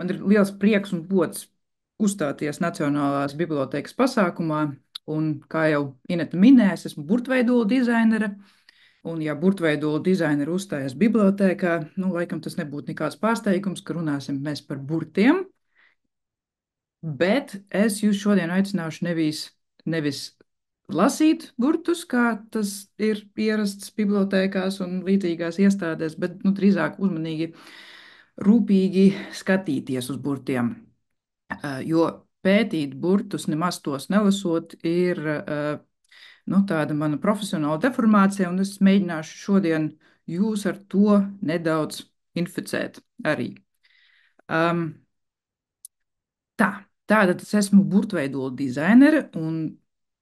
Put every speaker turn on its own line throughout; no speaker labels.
Man ir liels prieks un gods uzstāties Nacionālās bibliotēkas pasākumā, un, kā jau Ineta minēja, es esmu burtveidolu dizainere, un, ja burtveidolu dizaineri uzstājas bibliotēkā, nu, laikam tas nebūtu nekāds pārsteigums, ka runāsim mēs par burtiem, bet es jūs šodien aicināšu nevis lasīt burtus, kā tas ir ierasts bibliotēkās un līdzīgās iestādēs, bet nu, drīzāk uzmanīgi, rūpīgi skatīties uz burtiem. Jo pētīt burtus, nemaz tos nelasot, ir nu, tāda mana profesionāla deformācija, un es mēģināšu šodien jūs ar to nedaudz inficēt arī. Um, tātad es esmu burtveidolu dizainere, un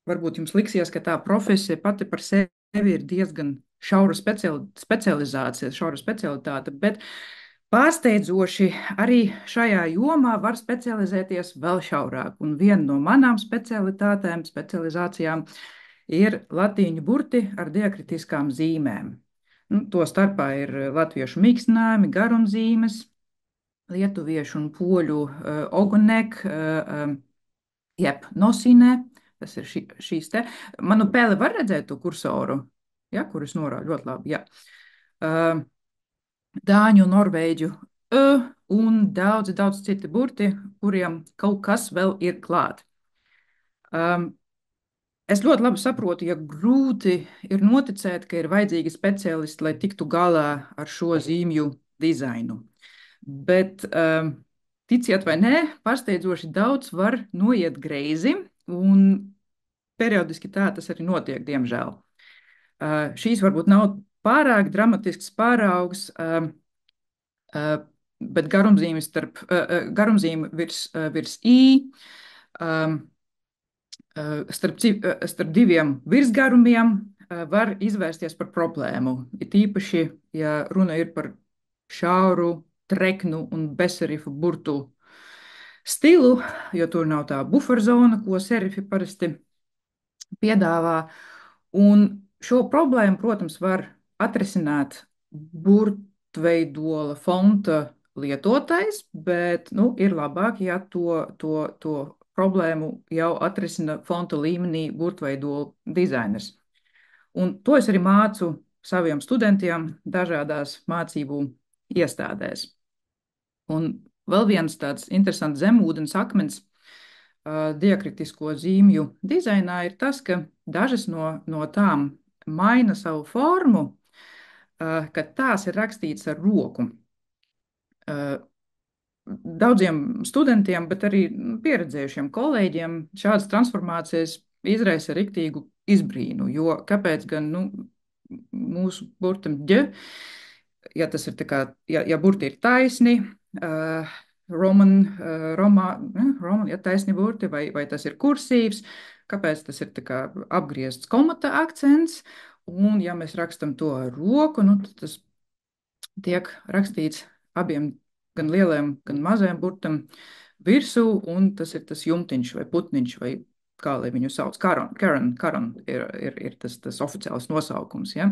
varbūt jums liksies, ka tā profesija pati par sevi ir diezgan šaura specializācija, šaura specialitāte, bet pārsteidzoši arī šajā jomā var specializēties vēl šaurāk. Un viena no manām specializācijām ir latīņu burti ar diakritiskām zīmēm. Nu, to starpā ir latviešu mīkstinājumi, garumzīmes, lietuviešu un poļu ogonek, jeb nosinē. Tas ir šīs te. Manu pēli var redzēt to kursoru, ja, kur es norādu ļoti labi. Ja. Dāņu, norvēģu un daudz citi burti, kuriem kaut kas vēl ir klāt. Es ļoti labi saprotu, ja grūti ir noticēt, ka ir vajadzīgi speciālisti, lai tiktu galā ar šo zīmju dizainu. Bet, ticiet vai nē, pārsteidzoši daudz var noiet greizi, un periodiski tā tas arī notiek, diemžēl. Šīs varbūt nav pārāk dramatisks pāraugs, bet garumzīme virs I, starp diviem virsgarumiem var izvērsties par problēmu. It īpaši, ja runa ir par šauru, treknu un bezserifu burtu stilu, jo tur nav tā buferzona, ko serifi parasti piedāvā. Un šo problēmu, protams, var atrisināt burtveidola fonta lietotājs, bet nu, ir labāk, ja to problēmu jau atrisina fonta līmenī burtveidola dizainers. Un to es arī mācu saviem studentiem dažādās mācību iestādēs. Un vēl viens tāds interesants zemūdens akmens diakritisko zīmju dizainā ir tas, ka dažas no tām maina savu formu, kad tās ir rakstīts ar roku. Daudziem studentiem, bet arī pieredzējušiem kolēģiem šādas transformācijas izraisa riktīgu izbrīnu, jo kāpēc gan mūsu burtam ģe, ja tas ir tā kā, ja burti ir taisni, Roman, ja taisni burti, vai tas ir kursīvs, kāpēc tas ir tā kā apgriezts komata akcents, un ja mēs rakstam to ar roku, nu, tad tas tiek rakstīts abiem gan lieliem, gan mazajiem burtam virsū, un tas ir tas jumtiņš vai putniņš, vai kā lai viņu sauc, karon ir tas oficiāls nosaukums, ja.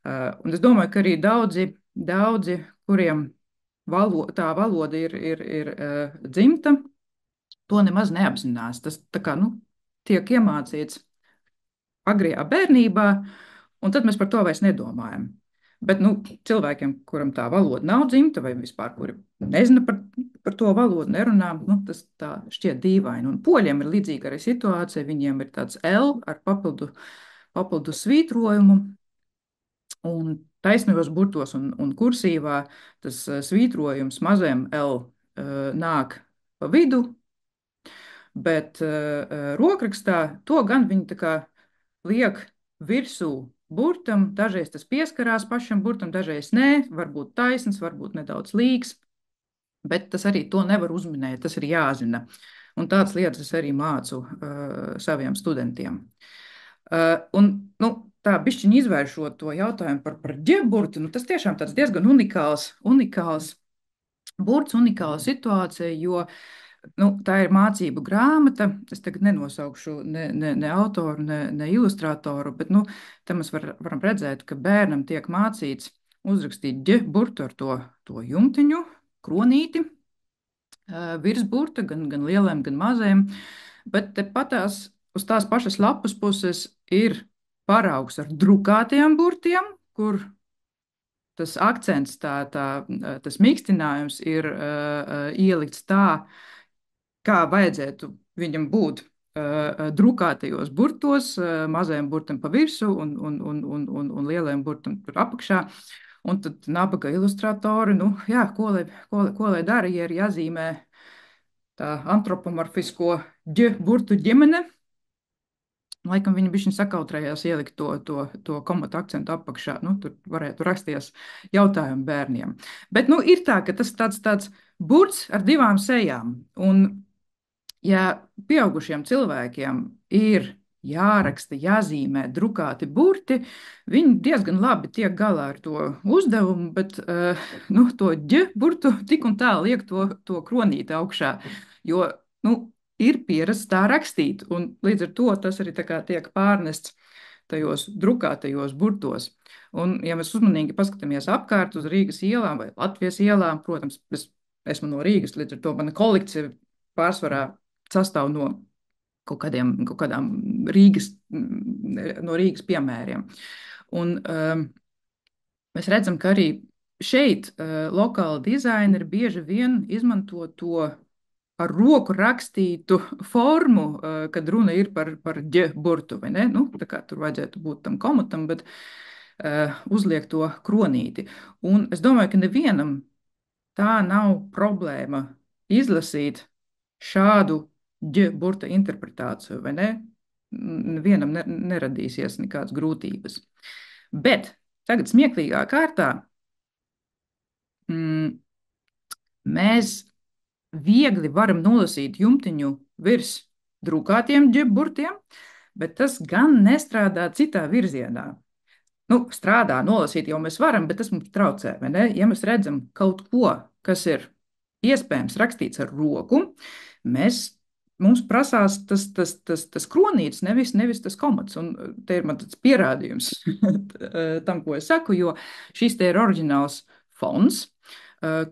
Un es domāju, ka arī daudzi, kuriem tā valoda ir dzimta, to nemaz neapzinās. Tas tā kā, tiek iemācīts agrajā bērnībā, un tad mēs par to vairs nedomājam. Bet cilvēkiem, kuram tā valoda nav dzimta, vai vispār kuri nezina par to valodu, nerunā, tas tā šķiet dīvaini. Un poļiem ir līdzīga arī situācija, viņiem ir tāds L ar papildu svītrojumu, un taisnajos burtos un kursīvā tas svītrojums mazajam L nāk pa vidu, bet rokrakstā to gan viņi tā kā liek virsū burtam, dažreiz tas pieskarās pašam burtam, dažreiz nē, varbūt taisns, varbūt nedaudz līks, bet tas arī to nevar uzminēt, tas ir jāzina. Un tādas lietas es arī mācu saviem studentiem. Tā bišķiņ izvēršot to jautājumu par ģeburti, tas tiešām tāds diezgan unikāls burts, unikāla situācija, jo tā ir mācību grāmata. Es tagad nenosaukšu ne autoru, ne ilustratoru, bet te mēs varam redzēt, ka bērnam tiek mācīts uzrakstīt ģeburtu ar to jumtiņu, kronīti, Virsburta, gan lieliem, gan maziem. Bet tepatās uz tās pašas lapas puses ir paraugs ar drukātiem burtiem, kur tas akcents, tas mīkstinājums ir ielikts tā, kā vajadzētu viņam būt drukātajos burtos, mazajam burtam pa virsmu un lielajam burtam tur apakšā. Un tad nabaga ilustratori, nu, jā, ko lai dara, ja ir jāzīmē tā antropomorfisko burtu ģimene. Laikam viņi bija sakautrējās ielikt to komatu akcentu apakšā. Nu, tur varētu rasties jautājumi bērniem. Bet nu, ir tā, ka tas tāds burts ar divām sejām. Un ja pieaugušiem cilvēkiem ir jāraksta, jāzīmē drukāti burti, viņi diezgan labi tiek galā ar to uzdevumu, bet nu, to burtu tik un tā liek to kronīti augšā, jo nu, ir pierasts tā rakstīt, un līdz ar to tas arī tā kā tiek pārnests tajos drukātajos burtos. Un, ja mēs uzmanīgi paskatāmies apkārt uz Rīgas ielām vai Latvijas ielām, protams, es esmu no Rīgas, līdz ar to mana kolekcija pārsvarā sastāv no kaut kādām Rīgas, no Rīgas piemēriem. Un mēs redzam, ka arī šeit lokāli dizaineri bieži vien izmanto to ar roku rakstītu formu, kad runa ir par burtu, vai ne? Nu, tā kā tur vajadzētu būt tam komatam, bet uzliek to kronīti. Un es domāju, ka nevienam tā nav problēma izlasīt šādu burta interpretāciju, vai ne? Nevienam neradīsies nekādas grūtības. Bet tagad smieklīgā kārtā mēs viegli varam nolasīt jumtiņu virs drukātiem burtiem, bet tas gan nestrādā citā virzienā. Nu, strādā, nolasīt jau mēs varam, bet tas mums traucē, vai ne? Ja mēs redzam kaut ko, kas ir iespējams rakstīts ar roku, mums prasās tas kronītis, nevis tas komats. Un te ir man tāds pierādījums tam, ko es saku, jo šis te ir oriģināls fonds,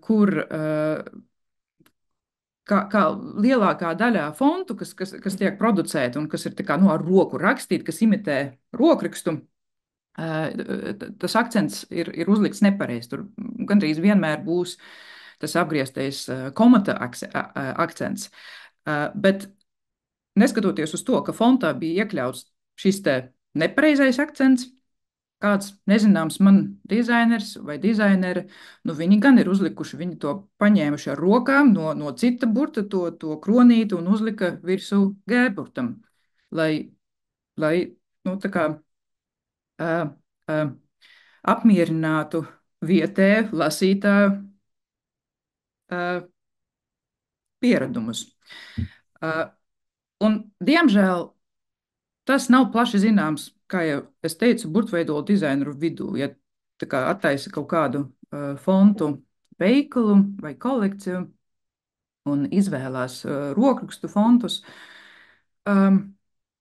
kur kā lielākā daļā fontu, kas tiek producēti un kas ir tā kā, nu, ar roku rakstīti, kas imitē rokrakstu, tas akcents ir uzlikts nepareizi. Tur gandrīz vienmēr būs tas apgrieztais komata akcents. Bet neskatoties uz to, ka fontā bija iekļauts šis te nepareizais akcents, kāds nezināms man dizainers vai dizainere, nu viņi gan ir uzlikuši, viņi to paņēmuši ar rokām no cita burta, to kronīti un uzlika virsū gēburtam, lai nu, tā kā apmierinātu vietēju lasītāju pieradumus. Un, diemžēl, tas nav plaši zināms, kā jau es teicu, burtveidolu dizaineru vidū. Ja tā kā attaisa kaut kādu fontu veikalu vai kolekciju un izvēlās rokrakstu fontus,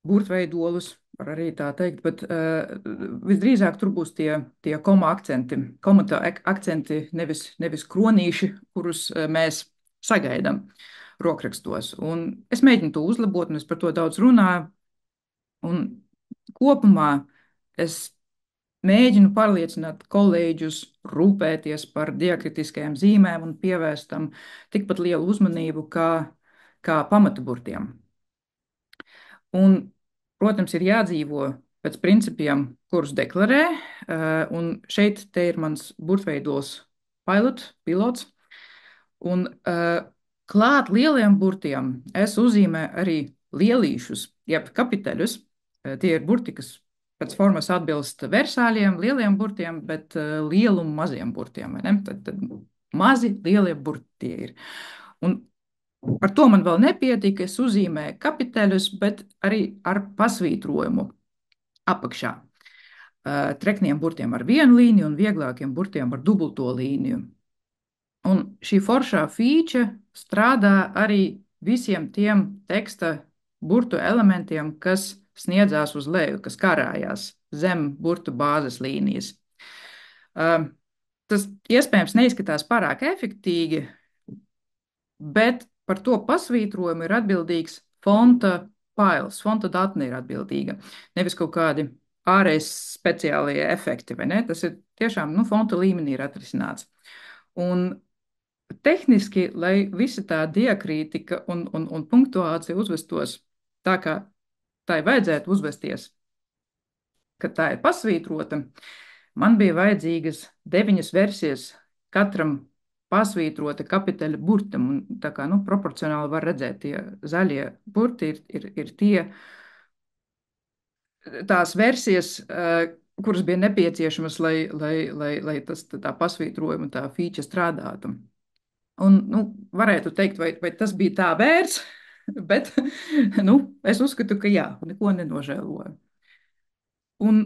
burtveidolus, var arī tā teikt, bet visdrīzāk tur būs tie komata akcenti, nevis kronīši, kurus mēs sagaidām rokrakstos. Un es mēģinu to uzlabot, un es par to daudz runāju. Un kopumā es mēģinu pārliecināt kolēģus, rūpēties par diakritiskajām zīmēm un pievērst tam tikpat lielu uzmanību kā pamataburtiem. Un, protams, ir jādzīvo pēc principiem, kurus deklarē, un šeit te ir mans burtveidols pilots, un klāt lieliem burtiem es uzzīmēju arī lielīšus, jeb kapiteļus. Tie ir burti, kas pēc formas atbilst versāļiem, lieliem burtiem, bet lielu un maziem burtiem. Tad mazi, lielie burti tie ir. Un ar to man vēl nepietiek. Es uzzīmēju kapiteļus, bet arī ar pasvītrojumu apakšā. Trekniem burtiem ar vienu līniju un vieglākiem burtiem ar dubulto līniju. Un šī foršā fīča strādā arī visiem tiem teksta burtu elementiem, kas sniedzās uz leju, kas karājās zem burtu bāzes līnijas. Tas iespējams neizskatās pārāk efektīgi, bet par to pasvītrojumu ir atbildīgs fonta fails, fonta datne ir atbildīga. Nevis kaut kādi ārējais speciālie efekti, vai ne? Tas ir tiešām, nu, fonta līmenī ir atrisināts. Un tehniski, lai visa tā diakrītika un punktuācija uzvestos tā, kā tai vajadzētu uzvesties, kad tā ir pasvītrota, man bija vajadzīgas 9 versijas katram pasvītrota kapiteļa burtam. Un tā kā, nu, proporcionāli var redzēt, tie zaļie burti ir tās versijas, kuras bija nepieciešamas, lai tā pasvītrojuma, tā feature strādātu. Un, nu, varētu teikt, vai tas bija tā vērts, bet, nu, es uzskatu, ka jā, neko nenožēloju. Un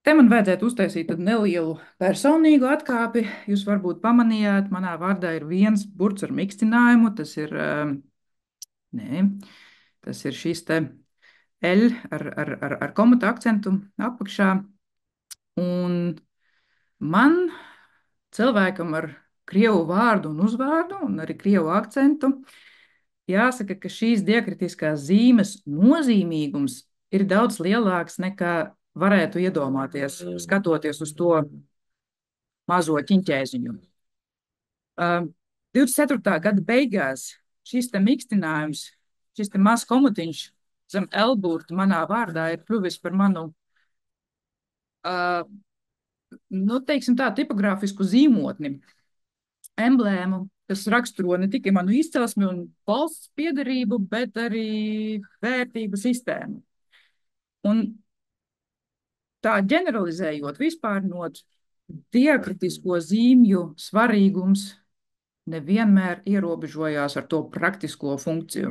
te man vajadzētu uztaisīt tādu nelielu personīgu atkāpi. Jūs varbūt pamanījāt, manā vārdā ir viens burts ar mikstinājumu. Nē, tas ir šis te L ar komatu akcentu apakšā. Un man, cilvēkam ar krievu vārdu un uzvārdu, un arī krievu akcentu, jāsaka, ka šīs diakritiskās zīmes nozīmīgums ir daudz lielāks nekā varētu iedomāties, skatoties uz to mazo ķiņķēziņu. 24. gada beigās šis te mikstinājums, šis te mazs komatiņš zem Elburta manā vārdā ir kļuvis par manu, nu, teiksim tā, tipogrāfisku zīmotni, emblēmu, kas raksturo ne tikai manu izcelsmi un valsts piedarību, bet arī vērtību sistēmu. Un tā ģeneralizējot, vispārnot, diakritisko zīmju svarīgums nevienmēr ierobežojās ar to praktisko funkciju.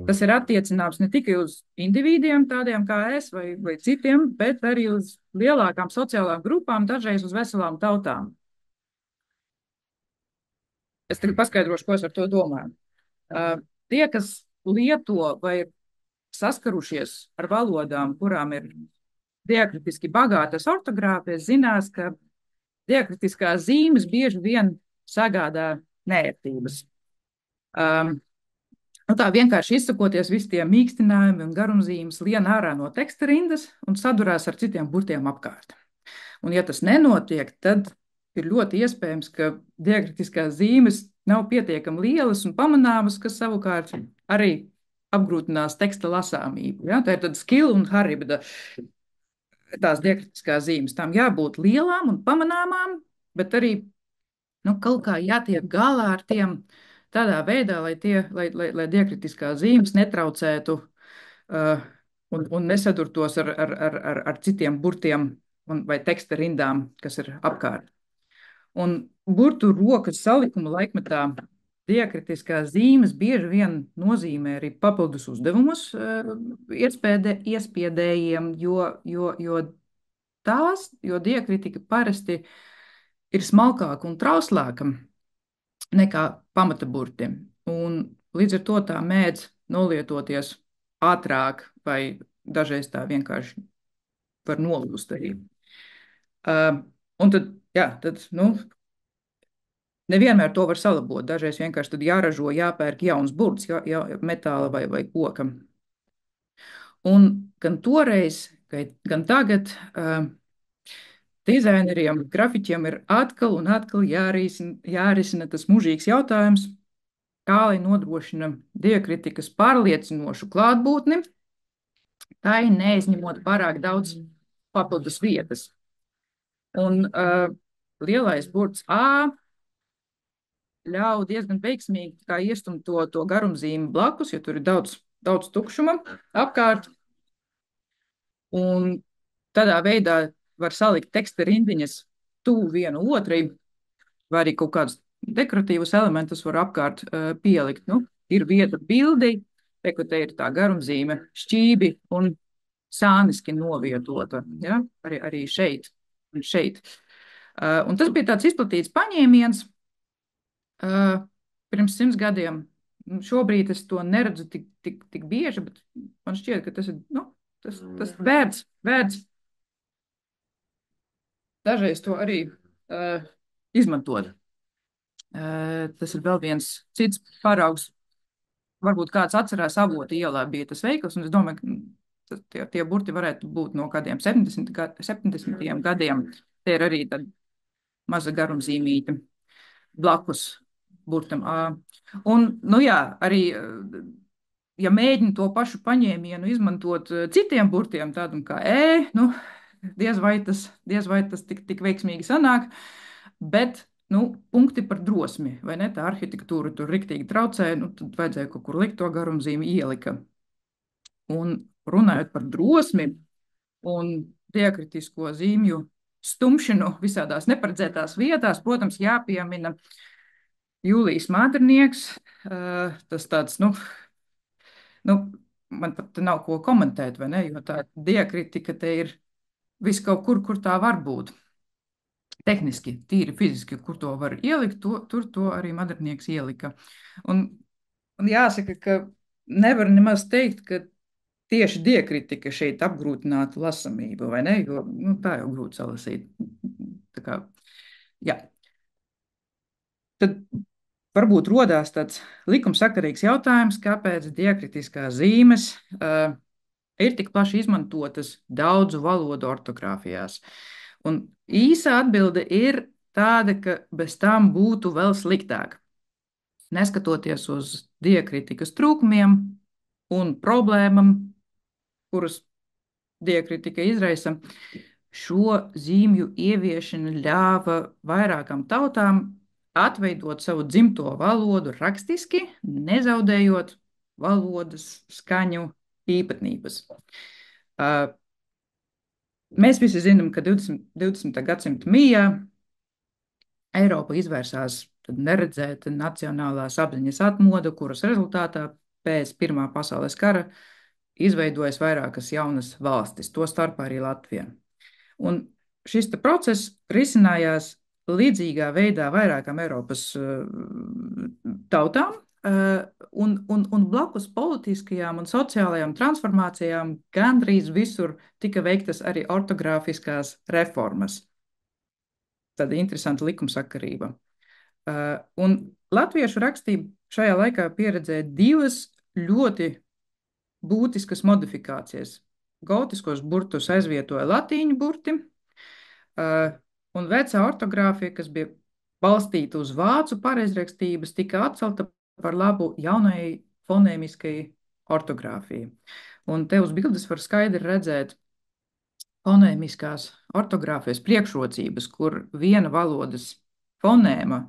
Tas ir attiecināms ne tikai uz individiem, tādiem kā es vai citiem, bet arī uz lielākām sociālām grupām, dažreiz uz veselām tautām. Es tagad paskaidrošu, ko es ar to domāju. Tie, kas lieto vai ir saskarušies ar valodām, kurām ir diakritiski bagātas ortogrāfijas, zinās, ka diakritiskās zīmes bieži vien sagādā nērtības. Nu tā vienkārši izsakoties, visi tie mīkstinājumi un garumzīmes lien ārā no teksta rindas un sadurās ar citiem burtiem apkārt. Un ja tas nenotiek, tad ir ļoti iespējams, ka diakritiskās zīmes nav pietiekami lielas un pamanāmas, kas savukārt arī apgrūtinās teksta lasāmību. Ja? Tā ir tāda skila un haribda. Tās diakritiskās zīmes tām jābūt lielām un pamanāmām, bet arī, nu, kaut kā jātiek galā ar tiem tādā veidā, lai diakritiskās zīmes netraucētu un nesadurtos ar citiem burtiem vai teksta rindām, kas ir apkārt. Un burtu rokas salikuma laikmetā diakritiskās zīmes bieži vien nozīmē arī papildus uzdevumus iespiedējiem, jo diakritika parasti ir smalkāka un trauslāka nekā pamata burti. Un līdz ar to tā mēdz nolietoties ātrāk vai dažreiz tā vienkārši var nolūst arī. Un tad, jā, nu, nevienmēr to var salabot. Dažreiz vienkārši tad jāražo, jāpērk jauns burts, metāla vai koka. Un gan toreiz, gan tagad dizaineriem, grafiķiem ir atkal un atkal jārisina tas mūžīgs jautājums, kā lai nodrošina diakritikas pārliecinošu klātbūtni, tai neizņemot pārāk daudz papildus vietas. Un lielais burts A ļauj diezgan veiksmīgi iestumt to garumzīmi blakus, jo tur ir daudz tukšuma apkārt. Un tādā veidā var salikt teksta rindiņas tuvu vienu otrai, vai arī kaut kādus dekoratīvus elementus var apkārt pielikt. Nu, ir vieta bildī, ka te ir tā garumzīme, šķībi un sāniski novietota. Ja? Arī šeit un šeit. Un tas bija tāds izplatīts paņēmiens pirms 100 gadiem. Šobrīd es to neredzu tik bieži, bet man šķiet, ka tas ir, nu, tas vērts dažreiz to arī izmantot. Tas ir vēl viens cits paraugs. Varbūt kāds atcerās Avotu ielā bija tas veikals, un es domāju, ka tie burti varētu būt no kādiem 70. gadiem. Tie ir arī tāda maza garumzīmīte blakus burtam A. Un, nu jā, arī, ja mēģina to pašu paņēmienu izmantot citiem burtiem, tādam kā nu, diez vai tas tik veiksmīgi sanāk, bet, nu, punkti par drosmi, vai ne? Tā arhitektūra tur riktīgi traucēja, nu, tad vajadzēja kaut kur likt to garumzīmi ielika. Un runājot par drosmi un diakritisko zīmju stumšanu visādās neparedzētās vietās, protams, jāpiemina Jūlijas Māдрinieks. Tas tāds, nu, man pat nav ko komentēt, vai ne? Jo tā diakritika te ir vis kaut kur, kur tā var būt. Tehniski, tīri fiziski, kur to var ielikt, tur to arī Madrnieks ielika. Un, un jāsaka, ka nevar nemaz teikt, ka tieši diakritika šeit apgrūtinātu lasamību, vai ne? Jo nu, tā jau grūti salasīt. Tā kā, jā. Tad varbūt rodās tāds likumsakarīgs jautājums, kāpēc diakritiskās zīmes ir tik plaši izmantotas daudzu valodu ortogrāfijās. Un īsa atbilde ir tāda, ka bez tām būtu vēl sliktāk. Neskatoties uz diakritikas trūkumiem un problēmām, kuras diakritika izraisa, šo zīmju ieviešana ļāva vairākām tautām atveidot savu dzimto valodu rakstiski, nezaudējot valodas skaņu īpatnības. Mēs visi zinām, ka 20. gadsimta mijā Eiropa izvērsās neredzēta nacionālās apziņas atmoda, kuras rezultātā pēc Pirmā pasaules kara izveidojas vairākas jaunas valstis, to starpā arī Latvija. Un šis process risinājās līdzīgā veidā vairākām Eiropas tautām, un blakus politiskajām un sociālajām transformācijām gandrīz visur tika veiktas arī ortogrāfiskās reformas. Tāda interesanta likumsakarība. Un latviešu rakstība šajā laikā pieredzēja divas ļoti būtiskas modifikācijas. Gotiskos burtus aizvietoja latīņu burti, un vecā ortogrāfija, kas bija balstīta uz vācu pareizrakstības, tika atcelta par labu jaunai fonēmiskai ortogrāfijai. Un te uz bildes var skaidri redzēt fonēmiskās ortogrāfijas priekšrocības, kur viena valodas fonēma,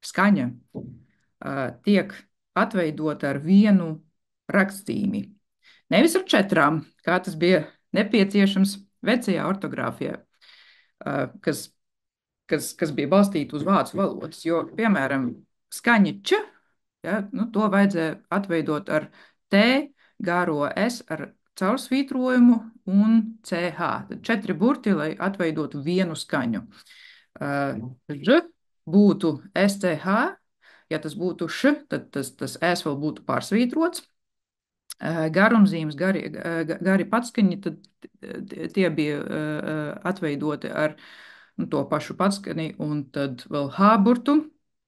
skaņa, tiek atveidota ar vienu rakstzīmi. Nevis ar 4, kā tas bija nepieciešams vecajā ortogrāfijā, kas bija balstīta uz vācu valodas. Jo, piemēram, skaņa č, ja, nu, to vajadzēja atveidot ar T, garo S ar caursvītrojumu un CH. Tad 4 burti, lai atveidotu vienu skaņu. Ž būtu SCH, ja tas būtu š, tad tas S vēl būtu pārsvītrots. Garumzīmes, gari patskaņi, tad tie bija atveidoti ar to pašu patskani un tad vēl H burtu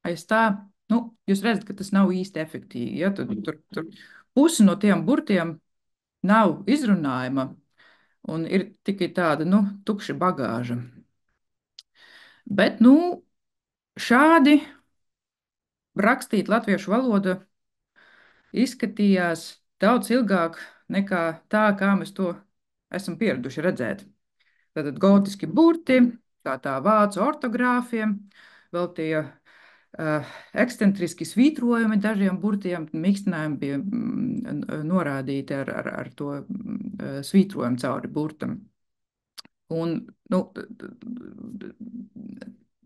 aiz tā. Nu, jūs redzat, ka tas nav īsti efektīvi. Ja? Tur pusi no tiem burtiem nav izrunājama un ir tikai tāda, nu, tukša bagāža. Bet, nu, šādi rakstīt latviešu valodu izskatījās daudz ilgāk nekā tā, kā mēs to esam pieraduši redzēt. Tātad gotiski burti, kā tā vācu ortogrāfija, vēl tie ekscentriski svītrojumi dažiem burtiem, mīkstinājumi bija norādīti ar to svītrojumu cauri burtam. Un, nu,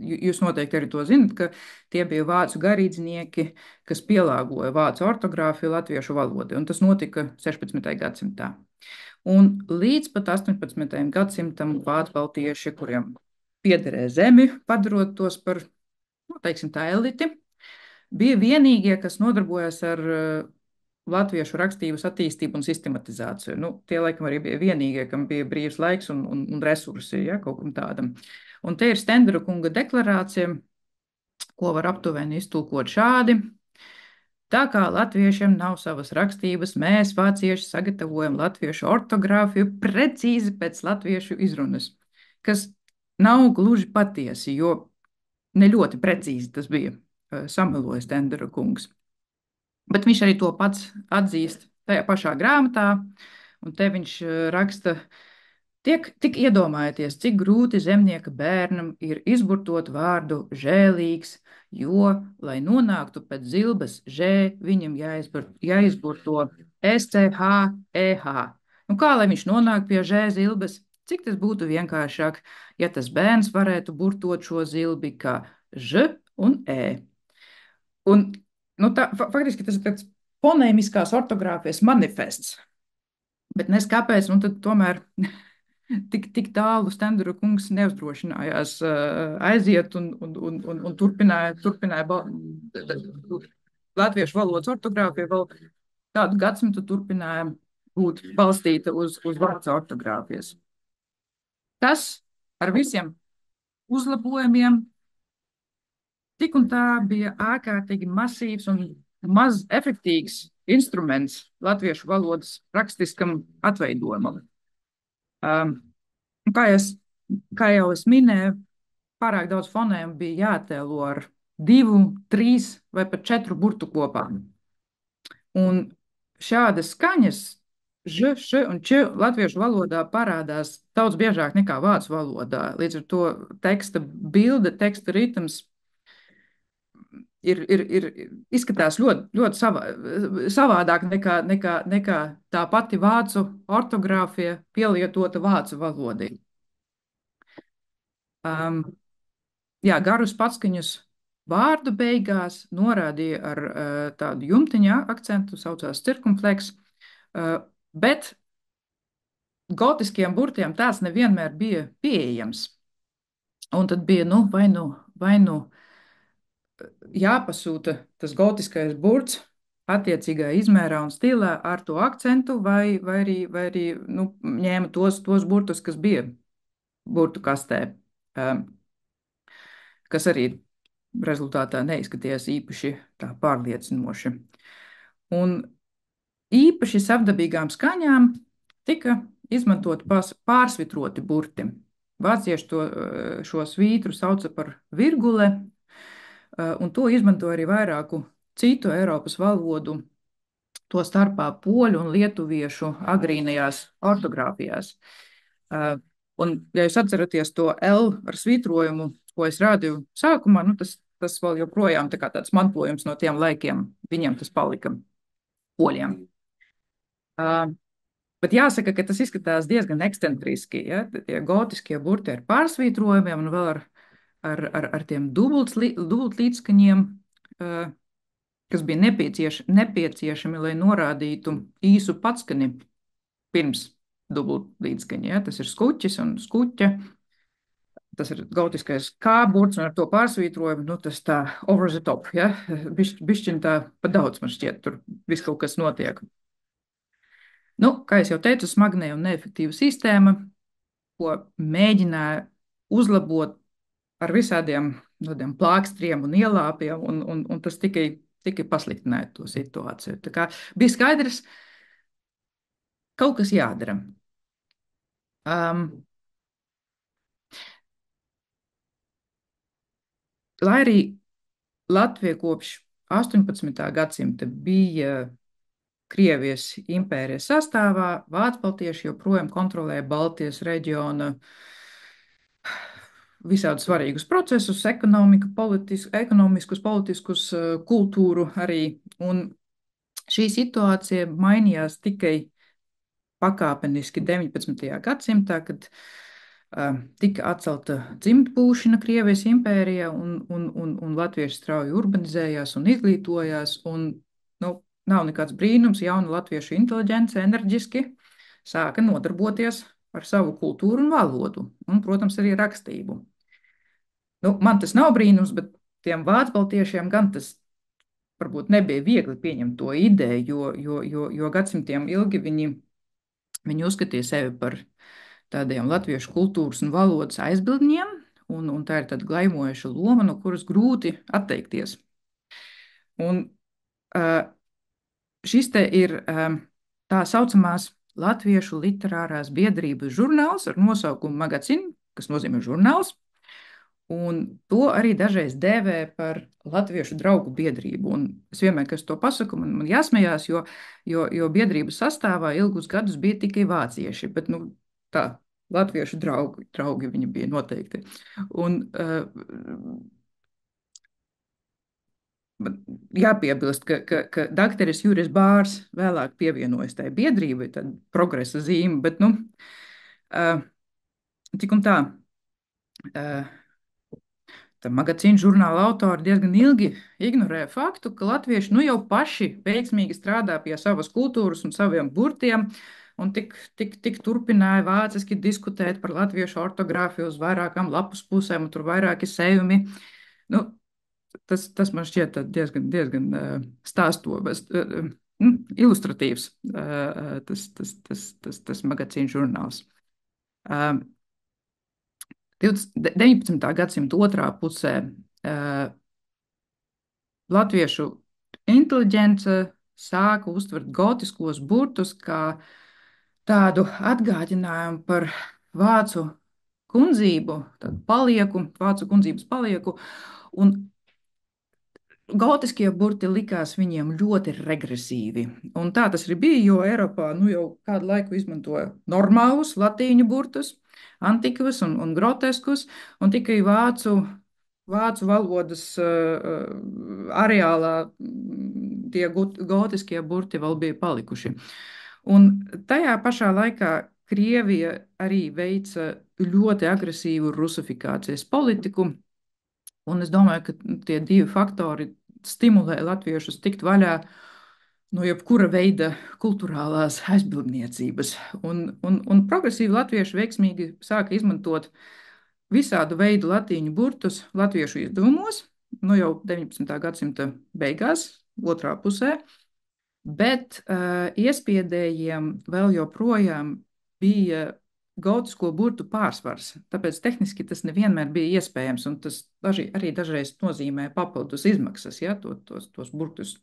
jūs noteikti arī to zinat, ka tie bija vācu garīdznieki, kas pielāgoja vācu ortogrāfiju latviešu valodai, un tas notika 16. gadsimtā. Un līdz pat 18. gadsimtam vācu baltieši, kuriem piederēja zemi, padarot tos par, nu, teiksim, tā eliti, bija vienīgie, kas nodarbojas ar latviešu rakstības attīstību un sistematizāciju. Nu, tie laikam arī bija vienīgie, kam bija brīvs laiks un resursi, ja, kaut kam tādam. Un te ir Stendera kunga deklarācija, ko var aptuveni iztulkot šādi. Tā kā latviešiem nav savas rakstības, mēs, vācieši, sagatavojam latviešu ortogrāfiju precīzi pēc latviešu izrunas, kas nav gluži patiesi, jo ne ļoti precīzi tas bija, samelojis Tendera kungs. Bet viņš arī to pats atzīst tajā pašā grāmatā, un te viņš raksta. Tik iedomājieties, cik grūti zemnieka bērnam ir izburtot vārdu žēlīgs, jo, lai nonāktu pēc zilbes ž, viņam jāizburto SCHEH. Nu, kā lai viņš nonāk pie ž zilbes? Cik tas būtu vienkāršāk, ja tas bērns varētu burtot šo zilbi kā ž un e. Un, nu, faktiski tas ir tāds fonēmiskās ortogrāfijas manifests. Bet nes kāpēc, nu tad tomēr tik tālu Stendera kungs neuzdrošinājās aiziet un turpināja latviešu valodas ortogrāfiju vēl kādu gadsimtu turpināja būt balstīta uz vācu ortogrāfijas. Tas ar visiem uzlabojumiem tik un tā bija ārkārtīgi masīvs un maz efektīvs instruments latviešu valodas rakstiskam atveidojumam. Kā, kā jau es minēju, pārāk daudz fonēmu bija jātēlo ar 2, 3 vai pat 4 burtu kopā. Un šādas skaņas, ž, š un č latviešu valodā parādās daudz biežāk nekā vācu valodā. Līdz ar to teksta bilde, teksta ritms izskatās ļoti savādāk nekā tā pati vācu ortogrāfija pielietota vācu valodai. Jā, garus patskaņus vārdu beigās norādīja ar tādu jumtiņa akcentu, saucās cirkumfleks, bet gotiskiem burtiem tās nevienmēr bija pieejams. Un tad bija, vai nu jāpasūta tas gotiskais burts attiecīgā izmērā un stilā ar to akcentu, vai arī ņēma tos burtus, kas bija burtu kastē, kas arī rezultātā neizskatījās īpaši tā pārliecinoši. Un īpaši savdabīgām skaņām tika izmantot pārsvitroti burti. Vācieši šo svītru sauca par virgule, un to izmanto arī vairāku citu Eiropas valodu, to starpā poļu un lietuviešu agrīnajās ortogrāfijās. Un, ja jūs atceraties to L ar svītrojumu, ko es rādīju sākumā, tas vēl joprojām tāds mantojums no tiem laikiem, viņiem tas palika poļiem. Bet jāsaka, ka tas izskatās diezgan ekscentriski. Ja? Tie gotiskie burti ar pārsvītrojumiem un vēl ar tiem dubultlīdzskaņiem, kas bija nepieciešami, lai norādītu īsu patskani pirms dubultlīdzskaņa. Ja? Tas ir skuķis un skuķa. Tas ir gotiskais K burts un ar to pārsvītrojumu, tas tā over the top. Ja? Bišķiņ tā pa daudz man šķiet, tur viss kaut kas notiek. Kā es jau teicu, smagnēja un neefektīva sistēma, ko mēģināja uzlabot ar visādiem plākstriem un ielāpiem, un tas tikai pasliktināja to situāciju. Tā kā bija skaidrs, kaut kas jādara. Lai arī Latvija kopš 18. gadsimta bija Krievijas impērijas sastāvā, vācbaltieši joprojām kontrolēja Baltijas reģiona visādus svarīgus procesus, ekonomiskus, politiskus, kultūru arī. Un šī situācija mainījās tikai pakāpeniski 19. gadsimtā, kad tika atcelta dzimtbūšana Krievijas impērijā, un latvieši strauji urbanizējās un izglītojās. Nav nekāds brīnums, jauna latviešu inteliģence enerģiski sāka nodarboties ar savu kultūru un valodu, un, protams, arī rakstību. Man tas nav brīnums, bet tiem vācbaltiešiem gan tas varbūt nebija viegli pieņemt to ideju, jo gadsimtiem ilgi viņi uzskatīja sevi par tādiem latviešu kultūras un valodas aizbildņiem, un tā ir tāda glaimojoša loma, no kuras grūti atteikties. Un uh, šis te ir tā saucamās Latviešu literārās biedrības žurnāls ar nosaukumu Magazin, kas nozīmē žurnāls. Un to arī dažreiz dēvē par Latviešu draugu biedrību. Un es vienmēr, kad es to pasaku, man jāsmējās, jo biedrības sastāvā ilgus gadus bija tikai vācieši. Bet, nu, tā, Latviešu draugi viņi bija noteikti. Un, jāpiebilst, ka dakteris Juris Bārs vēlāk pievienojas tai biedrībai, tad progresa zīme, bet, nu, tik un tā. Tā magazīna žurnāla autori diezgan ilgi ignorēja faktu, ka latvieši nu jau paši veiksmīgi strādā pie savas kultūras un saviem burtiem, un tik turpināja vāciski diskutēt par latviešu ortogrāfiju uz vairākām lapus pusēm, un tur vairāki sējumi. Nu, tas man šķiet diezgan stāstovs, ilustratīvs tas magazīna žurnāls. 19. gadsimta otrā pusē latviešu inteliģence sāka uztvert gotiskos burtus kā tādu atgādinājumu par vācu kundzību, vācu kundzības palieku, un gotiskie burti likās viņiem ļoti regresīvi. Un tā tas arī bija, jo Eiropā nu, jau kādu laiku izmantoja normālus latīņu burtus, antikvus un groteskus, un tikai vācu valodas areālā tie gotiskie burti vēl bija palikuši. Un tajā pašā laikā Krievija arī veica ļoti agresīvu rusifikācijas politiku. Un es domāju, ka tie divi faktori stimulē latviešus tikt vaļā no jebkura veida kultūrālās aizbildniecības. Un progresīvi latvieši veiksmīgi sāka izmantot visādu veidu latīņu burtus latviešu izdevumos, nu jau 19. gadsimta beigās, otrā pusē, bet iespiedējiem vēl joprojām bija gotisko burtu pārsvars. Tāpēc tehniski tas nevienmēr bija iespējams, un tas arī dažreiz nozīmē papildus izmaksas, ja, tos burtus,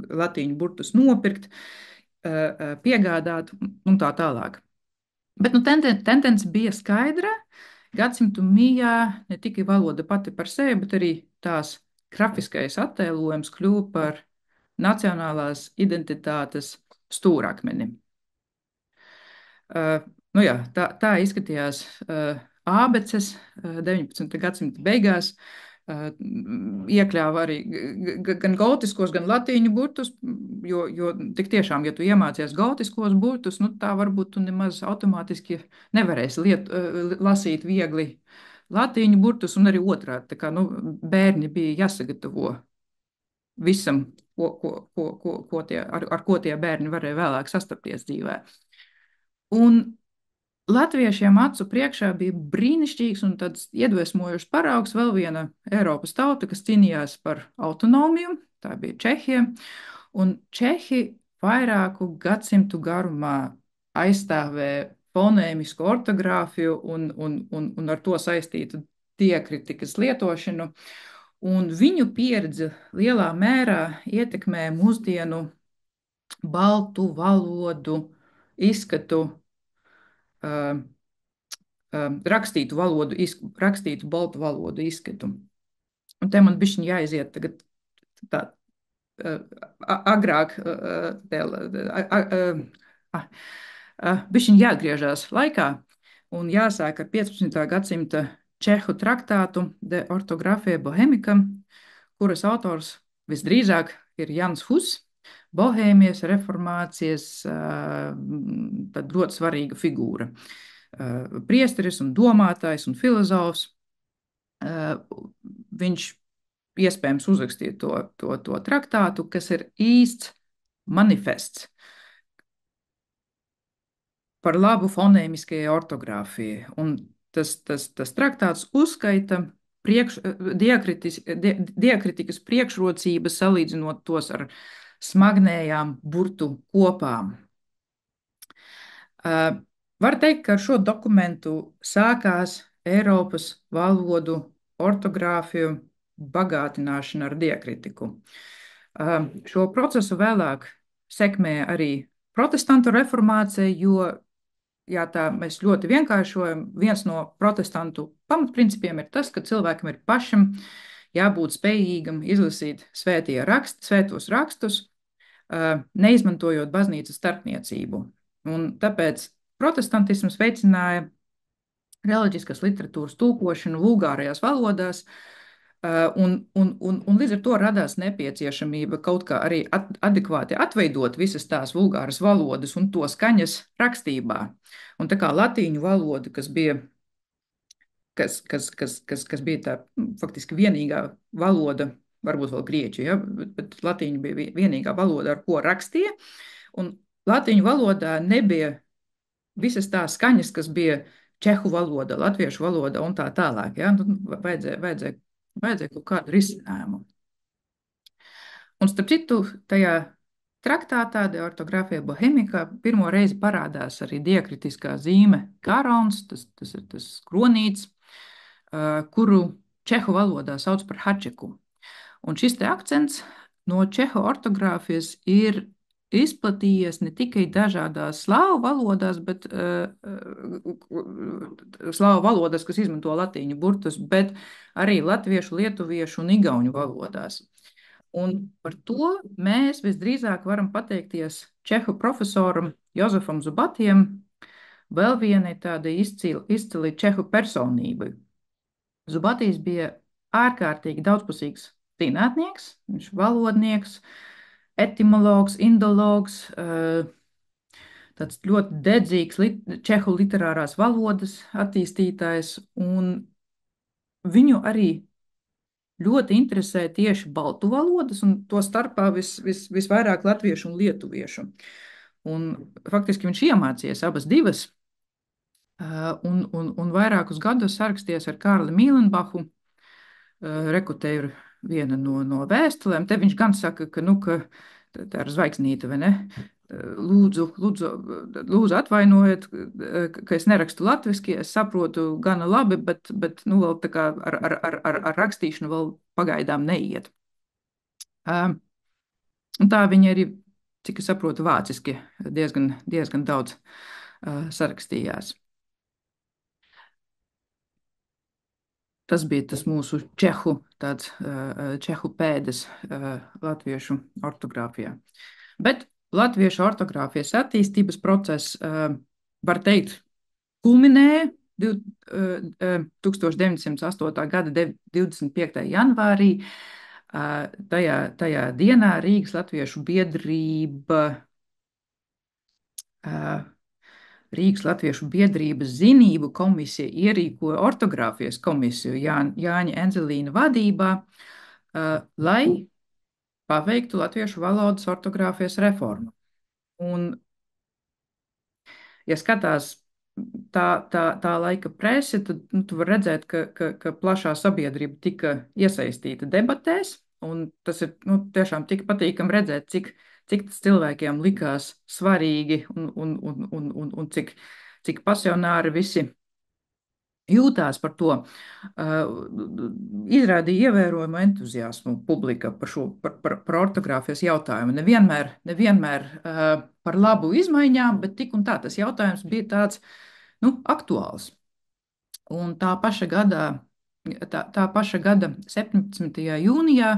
latīņu burtus nopirkt, piegādāt un tā tālāk. Bet nu, tendence bija skaidra. Gadsimtu mijā ne tikai valoda pati par sevi, bet arī tās grafiskais attēlojums kļuva par nacionālās identitātes stūrakmeni. Nu jā, tā izskatījās ābeces 19. gadsimta beigās. Iekļāva arī gan gotiskos, gan latīņu burtus, jo tik tiešām, ja tu iemācies gotiskos burtus, nu tā varbūt tu nemaz automātiski nevarēsi lasīt viegli latīņu burtus, un arī otrādi. Tā kā, nu, bērni bija jāsagatavo visam, ar ko tie bērni varēja vēlāk sastapties dzīvē. Un latviešiem acu priekšā bija brīnišķīgs un tāds iedvesmojošs paraugs vēl viena Eiropas tauta, kas cīnījās par autonomiju, tā bija Čehija, un Čehi vairāku gadsimtu garumā aizstāvēja fonēmisku ortogrāfiju un ar to saistītu diekritikas lietošanu, un viņu pieredze lielā mērā ietekmē mūsdienu baltu valodu, izskatu, rakstītu baltu valodu izskatu. Un te man bišķiņ jāiziet tagad tā agrāk, bišķiņ jāatgriežās laikā un jāsāk ar 15. gadsimta čehu traktātu De ortografie bohemika, kuras autors visdrīzāk ir Jans Hus, Bohēmijas reformācijas tad ļoti svarīga figūra. Priesteris un domātājs un filozofs. Viņš iespējams uzrakstīja to traktātu, kas ir īsts manifests par labu fonēmiskajai ortogrāfijai. Un tas traktāts uzskaita diakritikas priekšrocības, salīdzinot tos ar smagnējām burtu kopām. Var teikt, ka ar šo dokumentu sākās Eiropas valodu ortogrāfiju bagātināšana ar diekritiku. Šo procesu vēlāk sekmēja arī protestantu reformācija, jo, ja tā mēs ļoti vienkāršojam, viens no protestantu pamatprincipiem ir tas, ka cilvēkam ir pašam jābūt spējīgam izlasīt svētos rakstus, neizmantojot baznīcas starpniecību. Un tāpēc protestantisms veicināja reliģiskas literatūras tulkošanu vulgārajās valodās, un līdz ar to radās nepieciešamība kaut kā arī adekvāti atveidot visas tās vulgāras valodas un to skaņas rakstībā. Un tā kā latīņu valoda, kas bija tā faktiski vienīgā valoda, varbūt vēl grieķu, ja, bet latīņu bija vienīgā valoda, ar ko rakstīja, un latīņu valodā nebija visas tās skaņas, kas bija čehu valoda, latviešu valoda un tā tālāk. Ja? Nu, vajadzēja kaut kādu risinājumu. Un starp citu, tajā traktātā De ortogrāfija bohemikā pirmo reizi parādās arī diekritiskā zīme garons, tas ir tas kronīts, kuru čehu valodā sauc par hačeku. Un šis te akcents no čehu ortogrāfijas ir izplatījies ne tikai dažādās slāvu valodās, bet slāvu valodās, kas izmanto latīņu burtus, bet arī latviešu, lietuviešu un igauņu valodās. Un par to mēs visdrīzāk varam pateikties čehu profesoram Jozefam Zubatiem, vēl vienai tādai izcili čehu personībai. Zubatīs bija ārkārtīgi daudzpusīgs zinātnieks, viņš valodnieks, etimologs, indologs, tāds ļoti dedzīgs čehu literārās valodas attīstītājs, un viņu arī ļoti interesē tieši baltu valodas, un to starpā visvairāk latviešu un lietuviešu. Un faktiski viņš iemācījies abas divas, un vairākus gadus sarakstījies ar Kārli Mīlenbachu, Rekute ir viena no vēstulēm. Te viņš gan saka, ka, nu, ka tā ir zvaigznīte, vai ne? Lūdzu atvainojiet, ka es nerakstu latviski, es saprotu gana labi, bet nu, vēl tā kā ar rakstīšanu vēl pagaidām neiet. Un tā viņa arī, cik es saprotu, vāciski diezgan daudz sarakstījās. Tas bija tas mūsu čehu pēdas latviešu ortogrāfijā. Bet latviešu ortogrāfijas attīstības process, var teikt, kulminēja 1908. gada 25. janvārī. Tajā dienā Rīgas Latviešu biedrība Rīgas Latviešu biedrības zinību komisija ierīkoja ortogrāfijas komisiju Jāņa Enzelīna vadībā, lai paveiktu latviešu valodas ortogrāfijas reformu. Un, ja skatās tā laika presi, tad tu var redzēt, ka plašā sabiedrība tika iesaistīta debatēs, un tas ir tiešām tik patīkami redzēt, cik tas cilvēkiem likās svarīgi un cik pasionāri visi jūtās par to. Izrādīja ievērojumu entuziasmu publika par ortogrāfijas jautājumu. Nevienmēr par labu izmaiņām, bet tik un tā tas jautājums bija tāds aktuāls. Un tā paša gada 17. jūnijā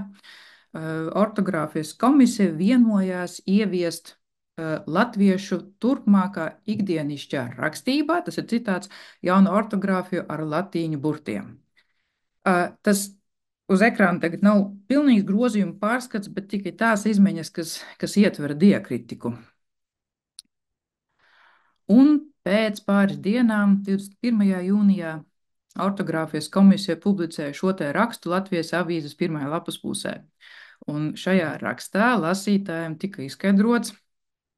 ortogrāfijas komisija vienojās ieviest latviešu turpmākā ikdienišķā rakstībā, tas ir citāts, jaunu ortogrāfiju ar latīņu burtiem. Tas uz ekrāna tagad nav pilnīgs grozījuma pārskats, bet tikai tās izmaiņas, kas ietver diekritiku. Un pēc pāris dienām, 21. jūnijā, ortogrāfijas komisija publicēja šo te rakstu Latvijas avīzes pirmajā lapas pusē. Un šajā rakstā lasītājiem tika izskaidrots,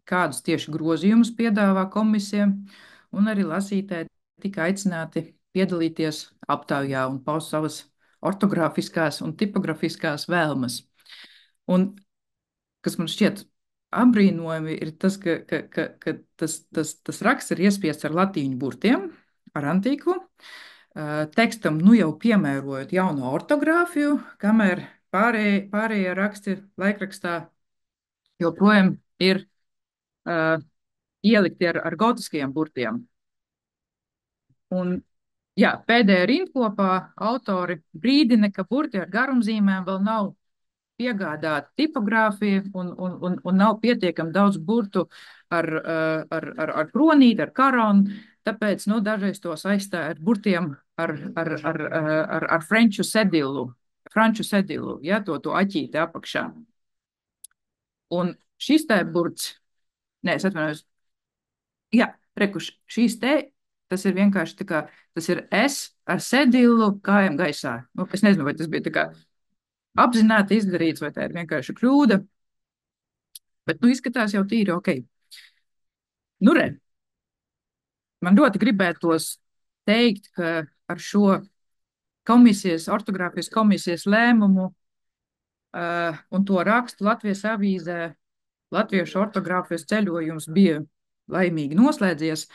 kādus tieši grozījumus piedāvā komisija, un arī lasītāji tika aicināti piedalīties aptaujā un paust savas ortogrāfiskās un tipografiskās vēlmes. Un, kas man šķiet apbrīnojami, ir tas, ka tas raksts ir iespiests ar latīņu burtiem, ar antīku, Tekstam nu jau piemērojot jaunu ortogrāfiju, kamēr pārējie raksti laikrakstā joprojām ir uh, ielikti ar gotiskajiem burtiem. Un, jā, pēdējā rindkopā autori brīdina, ka burti ar garumzīmēm vēl nav piegādāta tipogrāfija un nav pietiekami daudz burtu ar kronīti, ar karonu. Tāpēc nu, dažreiz tos aizstāja ar burtiem ar franču sedilu, ja, to aķīti apakšā. Un šis te burts, nē, es atvainojos, jā, rekuši, šīs te, tas ir vienkārši tā kā, tas ir S ar sedilu kājām gaisā. Nu, es nezinu, vai tas bija tā kā apzināti izdarīts, vai tā ir vienkārši kļūda, bet, nu, izskatās jau tīri ok. Nu, re, man ļoti gribētos teikt, ka ar šo ortogrāfijas komisijas lēmumu un to rakstu Latvijas avīzē latviešu ortogrāfijas ceļojums bija laimīgi noslēdzies,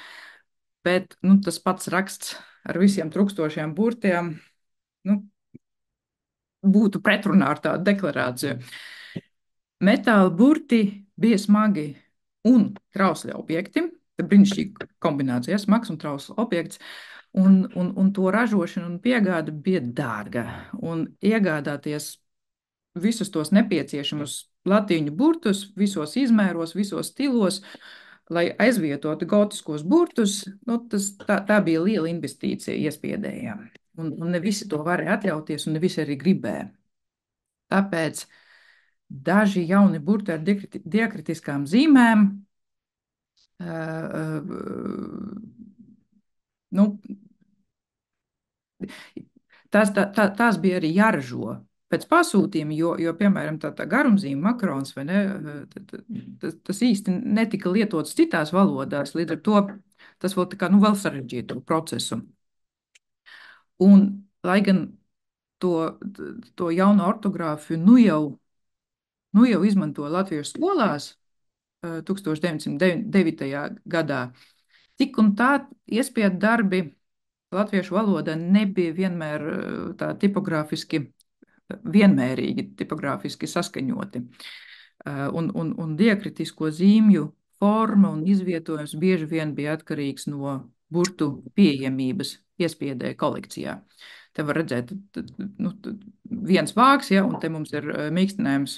bet, nu, tas pats raksts ar visiem trūkstošiem burtiem, nu, būtu pretrunā ar tādu deklarāciju. Metāla burti bija smagi un trausli objekti. Tā brīnišķīga kombinācija, smags un trausls objekts. Un to ražošana un piegāde bija dārga. Un iegādāties visus tos nepieciešamus latīņu burtus, visos izmēros, visos stilos, lai aizvietotu gotiskos burtus, nu, tā bija liela investīcija iespiedējām. Un ne visi to varēja atļauties, un ne visi arī gribēja. Tāpēc daži jauni burti ar diakritiskām zīmēm nu, tās bija arī jāražo pēc pasūtījuma, jo piemēram, tā garumzīme, makarons, vai ne, tas īsti netika lietots citās valodās, līdz ar to tas vēl tā kā, nu, vēl sarežģītu procesu. Un, lai gan to jaunu ortogrāfiju nu jau izmanto latviešu skolās 1909. gadā, tik un tā iespiedu darbi latviešu valoda nebija vienmēr tā tipogrāfiski vienmērīgi tipogrāfiski saskaņoti. Un diakritisko zīmju forma un izvietojums bieži vien bija atkarīgs no burtu pieejamības iespiedēja kolekcijā. Te var redzēt, nu, viens vāks, ja, un te mums ir mīkstinājums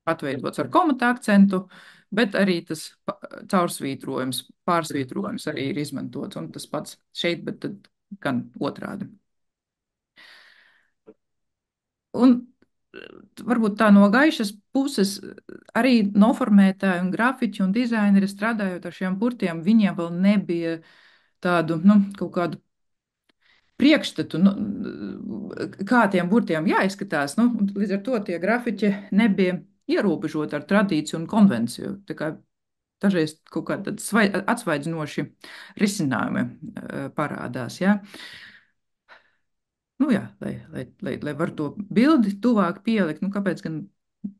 atveidots ar komata akcentu, bet arī tas caursvītrojums, pārsvītrojums arī ir izmantots, un tas pats šeit, bet tad gan otrādi. Un varbūt tā no gaišas puses arī noformētāji un grafiķi un dizaineri strādājot ar šiem burtiem, viņiem vēl nebija tādu, nu, kaut kādu priekšstatu, nu, kā tiem burtiem jāizskatās, nu, un līdz ar to tie grafiķi nebija ierobežoti ar tradīciju un konvenciju. Tā kā dažreiz kaut kādi atsvaidzinoši risinājumi parādās, jā. Nu jā, lai var to bildi tuvāk pielikt, nu kāpēc gan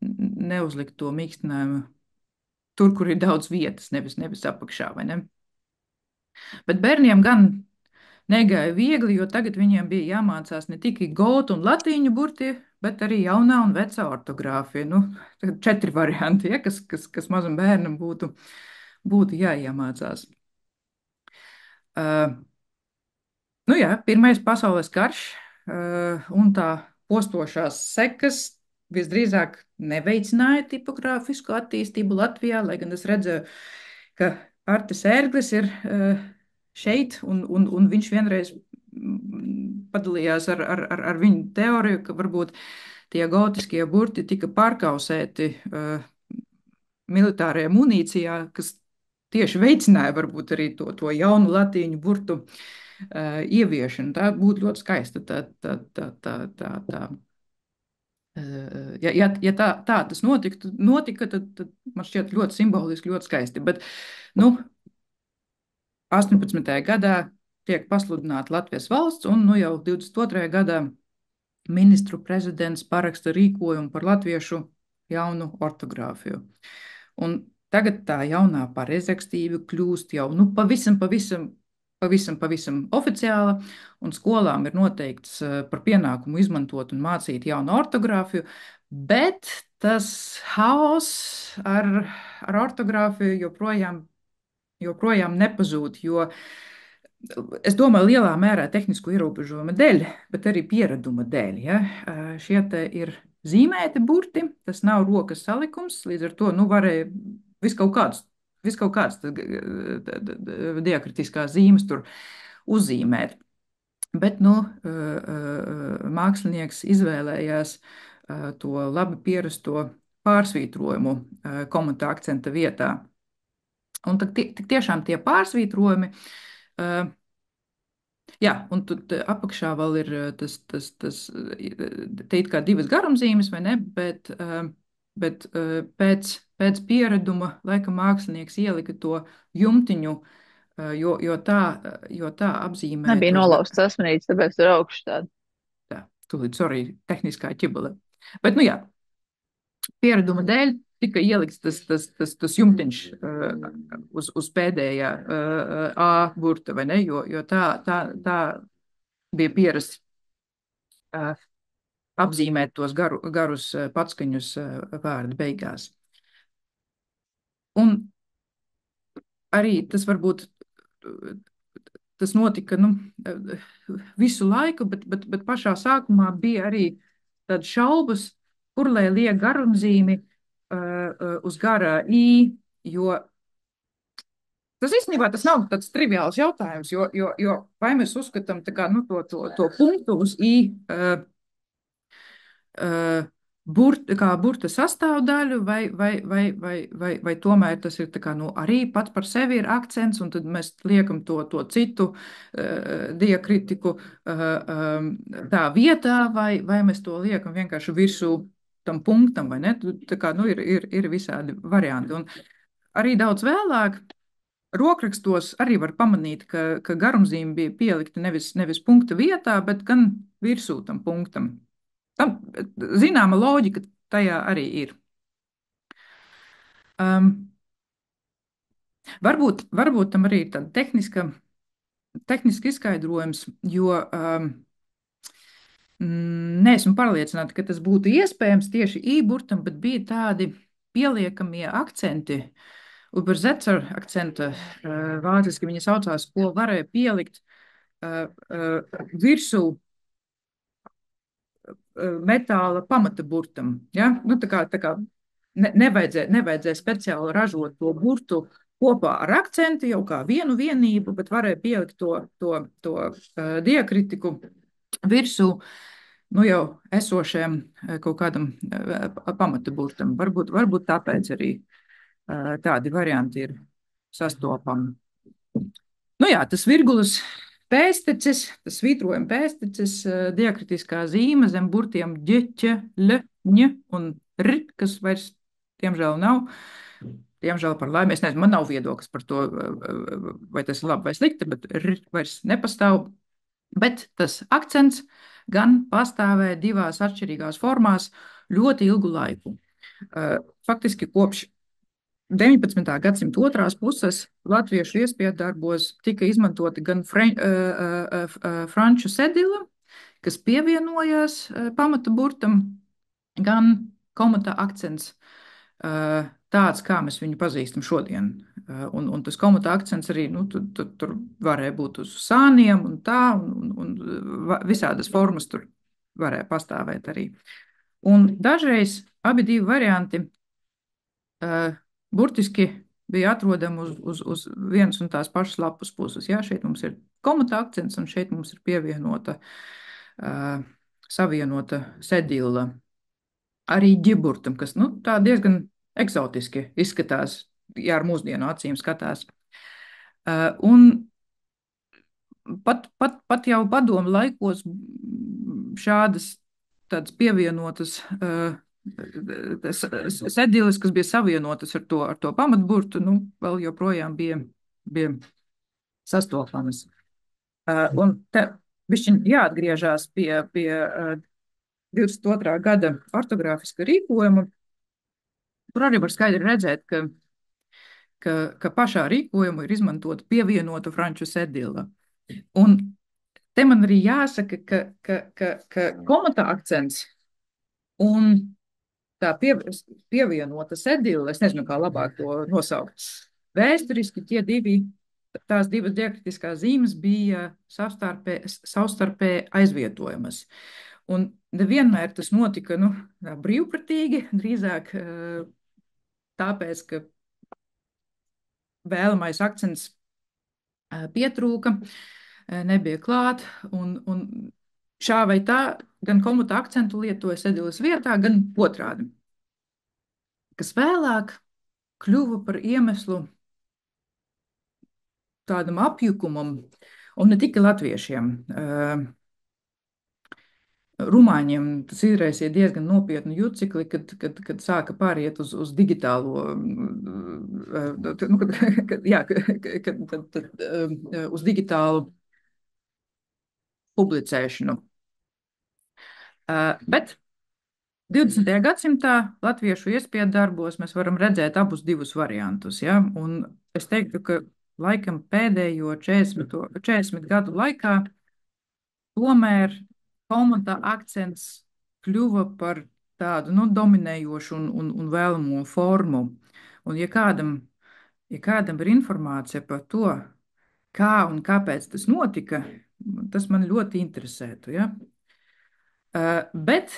neuzlikt to mīkstinājumu tur, kur ir daudz vietas, nevis apakšā, vai ne? Bet bērniem gan negāja viegli, jo tagad viņiem bija jāmācās ne tikai gotu un latīņu burti, bet arī jaunā un vecā ortogrāfija. Nu, 4 varianti, ja, kas mazam bērnam būtu jāiemācās. Nu jā, Pirmais pasaules karš un tā postošās sekas visdrīzāk neveicināja tipogrāfisku attīstību Latvijā, lai gan es redzēju, ka Artis Ērglis ir šeit, un viņš vienreiz padalījās ar viņu teoriju, ka varbūt tie gotiskie burti tika pārkausēti militārajā munīcijā, kas tieši veicināja varbūt arī to jaunu latīņu burtu ieviešanu. Tā būtu ļoti skaista. Ja tā tas notika, tad man šķiet ļoti simboliski, ļoti skaisti. Bet, nu, 18. gadā tiek pasludināta Latvijas valsts, un nu, jau 22. gadā ministru prezidents paraksta rīkojumu par latviešu jaunu ortogrāfiju. Un tagad tā jaunā pareizrakstība kļūst jau nu, pavisam pavisam oficiāla, un skolām ir noteikts par pienākumu izmantot un mācīt jaunu ortogrāfiju, bet tas haoss ar ortogrāfiju joprojām nepazūd, jo es domāju, lielā mērā tehnisku ierobežojumu dēļ, bet arī piereduma dēļ. Ja? Šie te ir zīmēti burti, tas nav rokas salikums, līdz ar to nu, varēja viskaut kādas diakritiskās zīmes tur uzzīmēt. Bet nu, mākslinieks izvēlējās to labi pierasto pārsvītrojumu komata akcenta vietā. Un tik tiešām tie pārsvītrojumi, jā, un tad apakšā vēl ir te it kā divas garumzīmes, vai ne, bet pēc piereduma laikam mākslinieks ielika to jumtiņu, jo tā apzīmē
Nebija
tos
nolauzts asmenītes, tāpēc tur augšs tāda.
tā, tūlīt, sorry, tehniskā ķibele. Bet, nu jā, piereduma dēļ tika ielikts tas jumtiņš uz pēdējā A burta, vai ne? Jo tā bija pierasts apzīmēt tos garus patskaņus vārdu beigās. Un arī tas varbūt tas notika nu, visu laiku, bet pašā sākumā bija arī tādas šaubas, kur lai liek garumzīmi uz gara I, jo tas īstenībā tas nav tāds triviāls jautājums, jo vai mēs uzskatām kā, nu, to punktu uz I kā burta sastāvdaļu, vai tomēr tas ir kā, nu, arī pats par sevi ir akcents, un tad mēs liekam to citu diakritiku tā vietā, vai mēs to liekam vienkārši virsū tam punktam, vai ne? Tā kā, nu, ir visādi varianti. Un arī daudz vēlāk rokrakstos arī var pamanīt, ka garumzīme bija pielikta nevis punkta vietā, bet gan virsū tam punktam. Tam zināma loģika tajā arī ir. Varbūt tam arī ir tāda tehniska izskaidrojums, jo neesmu pārliecināta, ka tas būtu iespējams tieši īburtam, bet bija tādi pieliekamie akcenti. Übersetzer akcenta, vāciski viņa saucās, ko varēja pielikt virsū metāla pamata burtam. Ja? Nu, tā kā nevajadzēja speciāli ražot to burtu kopā ar akcentu jau kā vienu vienību, bet varēja pielikt to diakritiku virsū nu, jau esošajam kaut kādam pamata burtam. Varbūt tāpēc arī tādi varianti ir sastopami. Nu jā, tas virgulas pēstecis, tas svītrojuma pēstecis, diakritiskā zīme zem burtiem ģ, ķ, l, ņ un r, kas vairs, diemžēl, nav. Diemžēl par laimi, es nezinu, man nav viedoklis par to, vai tas ir labi vai slikti, bet r vairs nepastāv. Bet tas akcents gan pastāvēja divās atšķirīgās formās ļoti ilgu laiku. Faktiski kopš 19. gadsimta otrās puses latviešu iespējadarbos tika izmantoti gan franču sedila, kas pievienojās pamata burtam, gan komata akcents, tāds, kā mēs viņu pazīstam šodien. Un tas komata akcents arī, nu, tur varēja būt uz sāniem un tā, un visādas formas tur varēja pastāvēt arī. Un dažreiz abi divi varianti burtiski bija atrodami uz vienas un tās pašas lapas puses. Jā, šeit mums ir komata akcents, un šeit mums ir pievienota, savienota sedilla. Arī ģiburtam, kas nu, tā diezgan eksotiski izskatās, ja ar mūsdienu acīm skatās. Un pat jau padomu laikos šādas tādas pievienotas sedilis, kas bija savienotas ar to pamatburtu, nu, vēl joprojām bija sastopamas. Un te bišķiņ jāatgriežās pie 22. gada ortogrāfiska rīkojuma. Tur arī var skaidri redzēt, ka pašā rīkojumā ir izmantota pievienota franču sedila. Un te man arī jāsaka, ka komata akcents un tā pievienota sedila, es nezinu, kā labāk to nosaukt. Vēsturiski tās divas diakritiskās zīmes bija savstarpēji aizvietojamas. Un nevienmēr tas notika brīvprātīgi, drīzāk tāpēc, ka vēlamais akcents pietrūka, nebija klāt, un šā vai tā gan komata akcentu lietoja sedilas vietā, gan otrādi, kas vēlāk kļuva par iemeslu tādam apjukumam, un ne tikai latviešiem. Rumāņiem tas izraisīja diezgan nopietnu jucikli, kad sāka pāriet uz digitālo, uz digitālu publicēšanu. Bet 20. gadsimtā latviešu iespiedu darbos mēs varam redzēt abus divus variantus. Ja? Un es teiktu, ka laikam pēdējo 40 gadu laikā tomēr komata akcents kļuva par tādu dominējošu un vēlamo formu. Un ja kādam ir informācija par to, kā un kāpēc tas notika, tas man ļoti interesētu. Ja? Bet,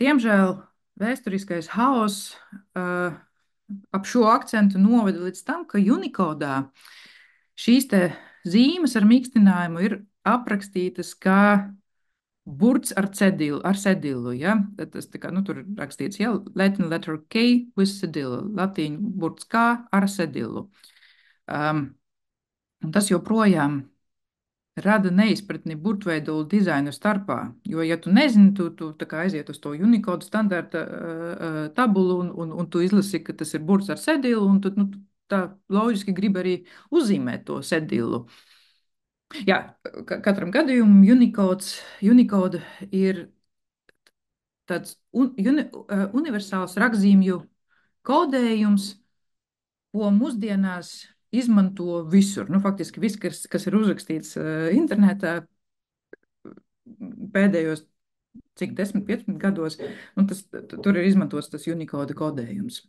diemžēl, vēsturiskais haoss ap šo akcentu noveda līdz tam, ka Unicodā šīs te zīmes ar mīkstinājumu ir aprakstītas kā burts ar cedilu. Ja? Tas tā kā, tur ir rakstīts, ja, Latin letter K with cedilu, latīņu burts K ar cedilu. Un tas joprojām rada neizpratni burtveidolu dizainu starpā. Jo, ja tu nezini, tu tā kā aiziet uz to Unicode standarta tabulu un tu izlasi, ka tas ir burts ar cedilu, un tu tā loģiski grib arī uzzīmēt to cedilu. Jā, katram gadījumam Unicode ir tāds universāls rakstzīmju kodējums, ko mūsdienās izmanto visur. Faktiski viss, kas ir uzrakstīts internetā pēdējos 10, 15 gados, tur ir izmantots tas Unicode kodējums.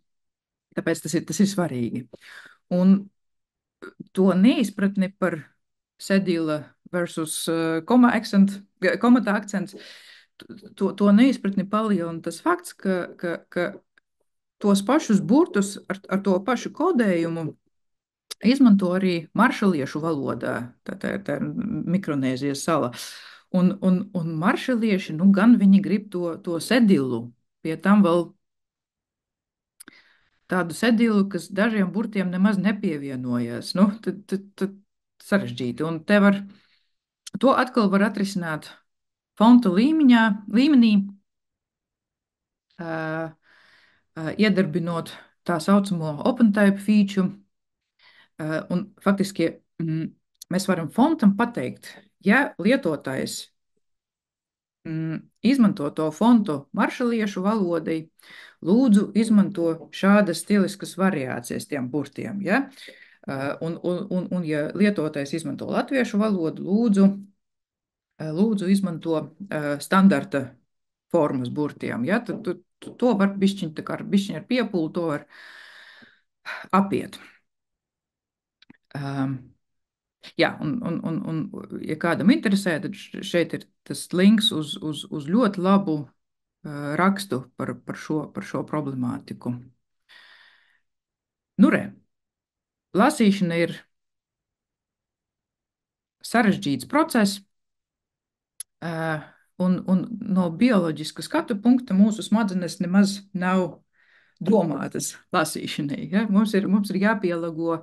Tāpēc tas ir svarīgi. Un to neizpratni par sedila versus komata akcents, to neizpratni palielina tas fakts, ka tos pašus burtus ar to pašu kodējumu izmanto arī maršaliešu valodā. Tā ir Mikronēzijas sala. Un maršalieši, gan viņi grib to sedilu, pie tam vēl tādu sedilu, kas dažiem burtiem nemaz nepievienojas. Tad sarežģīti. Un to atkal var atrisināt fonta līmenī, iedarbinot tā saucamo OpenType feature. Un faktiski mēs varam fontam pateikt, ja lietotājs izmanto to fontu maršaliešu valodai, lūdzu izmanto šādas stiliskas variācijas tiem burtiem. Ja? Un ja lietotājs izmanto latviešu valodu, lūdzu izmanto standarta formas burtiem. Ja? To var bišķiņ ar piepūli, to var apiet. Jā, un ja kādam interesē, tad šeit ir tas links uz ļoti labu rakstu par šo problemātiku. Lasīšana ir sarežģīts process, un no bioloģiska skatu punkta mūsu smadzenes nemaz nav domātas lasīšanai. Ja? Mums ir jāpielāgo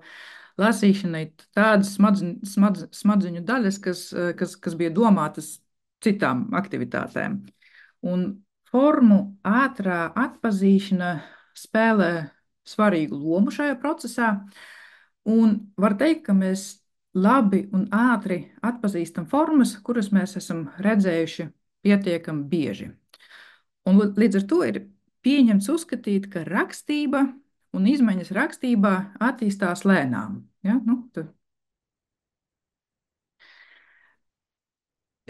lasīšanai tādas smadzeņu daļas, kas bija domātas citām aktivitātēm. Un formu ātrā atpazīšana spēlē svarīgu lomu šajā procesā, un var teikt, ka mēs labi un ātri atpazīstam formas, kuras mēs esam redzējuši pietiekami bieži. Un līdz ar to ir pieņemts uzskatīt, ka rakstība un izmaiņas rakstībā attīstās lēnām. Ja? Nu,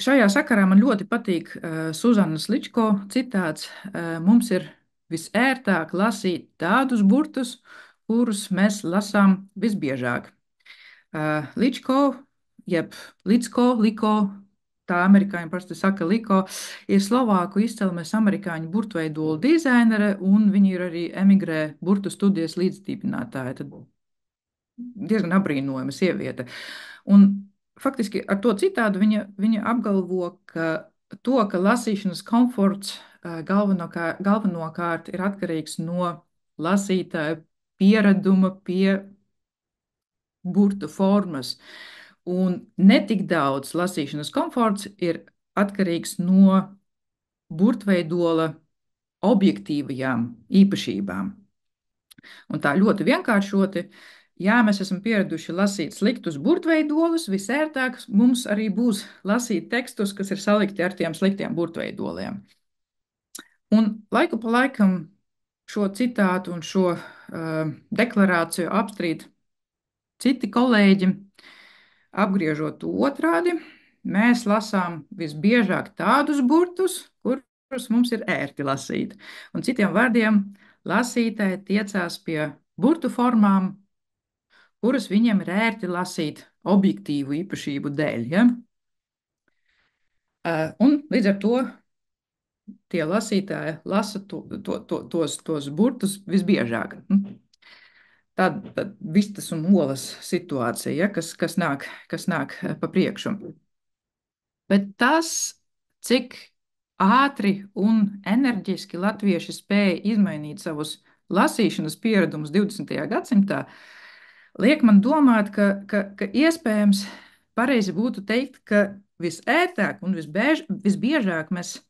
šajā sakarā man ļoti patīk Suzanas Ličko citāts: Mums ir visērtāk lasīt tādus burtus, kurus mēs lasām visbiežāk. Ličko, jeb Liko, tā amerikāņi parasti saka Liko, ir Slovāku izcelsmes amerikāņu burtveidolu dizainere, un viņa ir arī emigrē burtu studijas līdzdibinātāja. Tad diezgan apbrīnojama sieviete. Un faktiski ar to citādu viņa apgalvo, ka ka lasīšanas komforts galvenokārt ir atkarīgs no lasītāja piereduma pie burtu formas. Un netik daudz lasīšanas komforts ir atkarīgs no burtveidola objektīvajām īpašībām. Un tā ļoti vienkāršoti, ja mēs esam pieraduši lasīt sliktus burtveidolus, visērtāk mums arī būs lasīt tekstus, kas ir salikti ar tiem sliktiem burtveidoliem. Un laiku pa laikam šo citātu un šo deklarāciju apstrīd citi kolēģi, apgriežot to otrādi. Mēs lasām visbiežāk tādus burtus, kurus mums ir ērti lasīt. Un citiem vārdiem, lasītāji tiecās pie burtu formām, kuras viņiem ir ērti lasīt objektīvu īpašību dēļ. Ja? Un līdz ar to tie lasītāji lasa tos burtus visbiežāk. Tad vistas un olas situācija, ja, kas nāk pa priekšu. Bet tas, cik ātri un enerģiski latvieši spēja izmainīt savus lasīšanas pieradumus 20. gadsimtā, liek man domāt, ka iespējams pareizi būtu teikt, ka visērtāk un visbiežāk mēs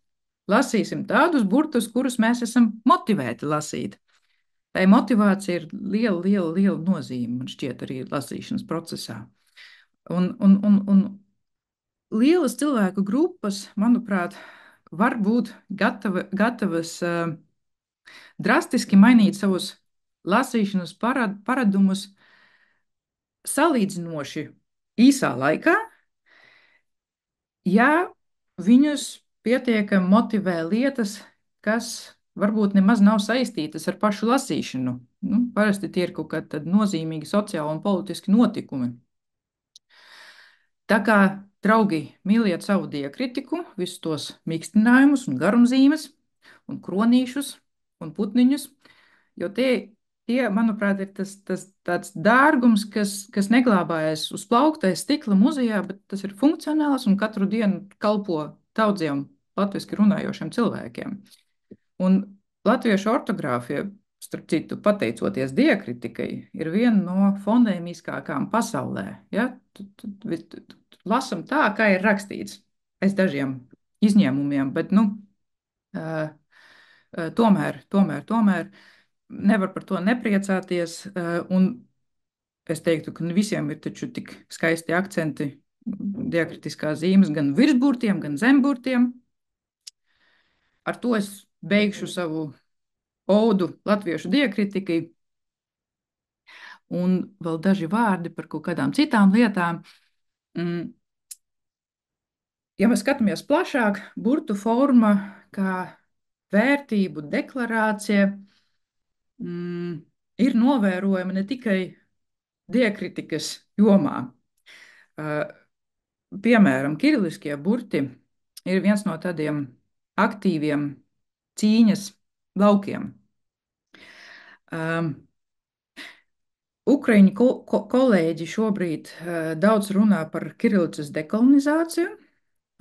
lasīsim tādus burtus, kurus mēs esam motivēti lasīt. Tai motivācija ir liela nozīme, man šķiet, arī lasīšanas procesā. Un lielas cilvēku grupas, manuprāt, var būt gatavas drastiski mainīt savus lasīšanas paradumus salīdzinoši īsā laikā, ja viņus pietiekami motivē lietas, kas varbūt nemaz nav saistītas ar pašu lasīšanu. Parasti tie ir kaut kādi nozīmīgi sociāli un politiski notikumi. Tā kā, draugi, mīliet savu diakritiku, visus tos mīkstinājumus un garumzīmes un kronīšus un putniņus, jo tie, manuprāt, ir tas tāds dārgums, kas neglābājas uz plauktais stikla muzejā, bet tas ir funkcionāls un katru dienu kalpo daudziem latviski runājošiem cilvēkiem. Un latviešu ortogrāfija, starp citu, pateicoties diakritikai, ir viena no fonēmiskākām pasaulē. Ja? Lasam tā, kā ir rakstīts, aiz dažiem izņēmumiem, bet tomēr nevar par to nepriecāties. Un es teiktu, ka visiem ir taču tik skaisti akcenti, diakritiskās zīmes gan virsburtiem, gan zemburtiem. Ar to es beigšu savu odu latviešu diakritikai. Un vēl daži vārdi par kaut kādām citām lietām. Ja mēs skatāmies plašāk, burtu forma kā vērtību deklarācija ir novērojama ne tikai diakritikas jomā. Piemēram, kiriliskie burti ir viens no tādiem aktīviem cīņas laukiem. Ukraiņu kolēģi šobrīd daudz runā par kirillicas dekolonizāciju,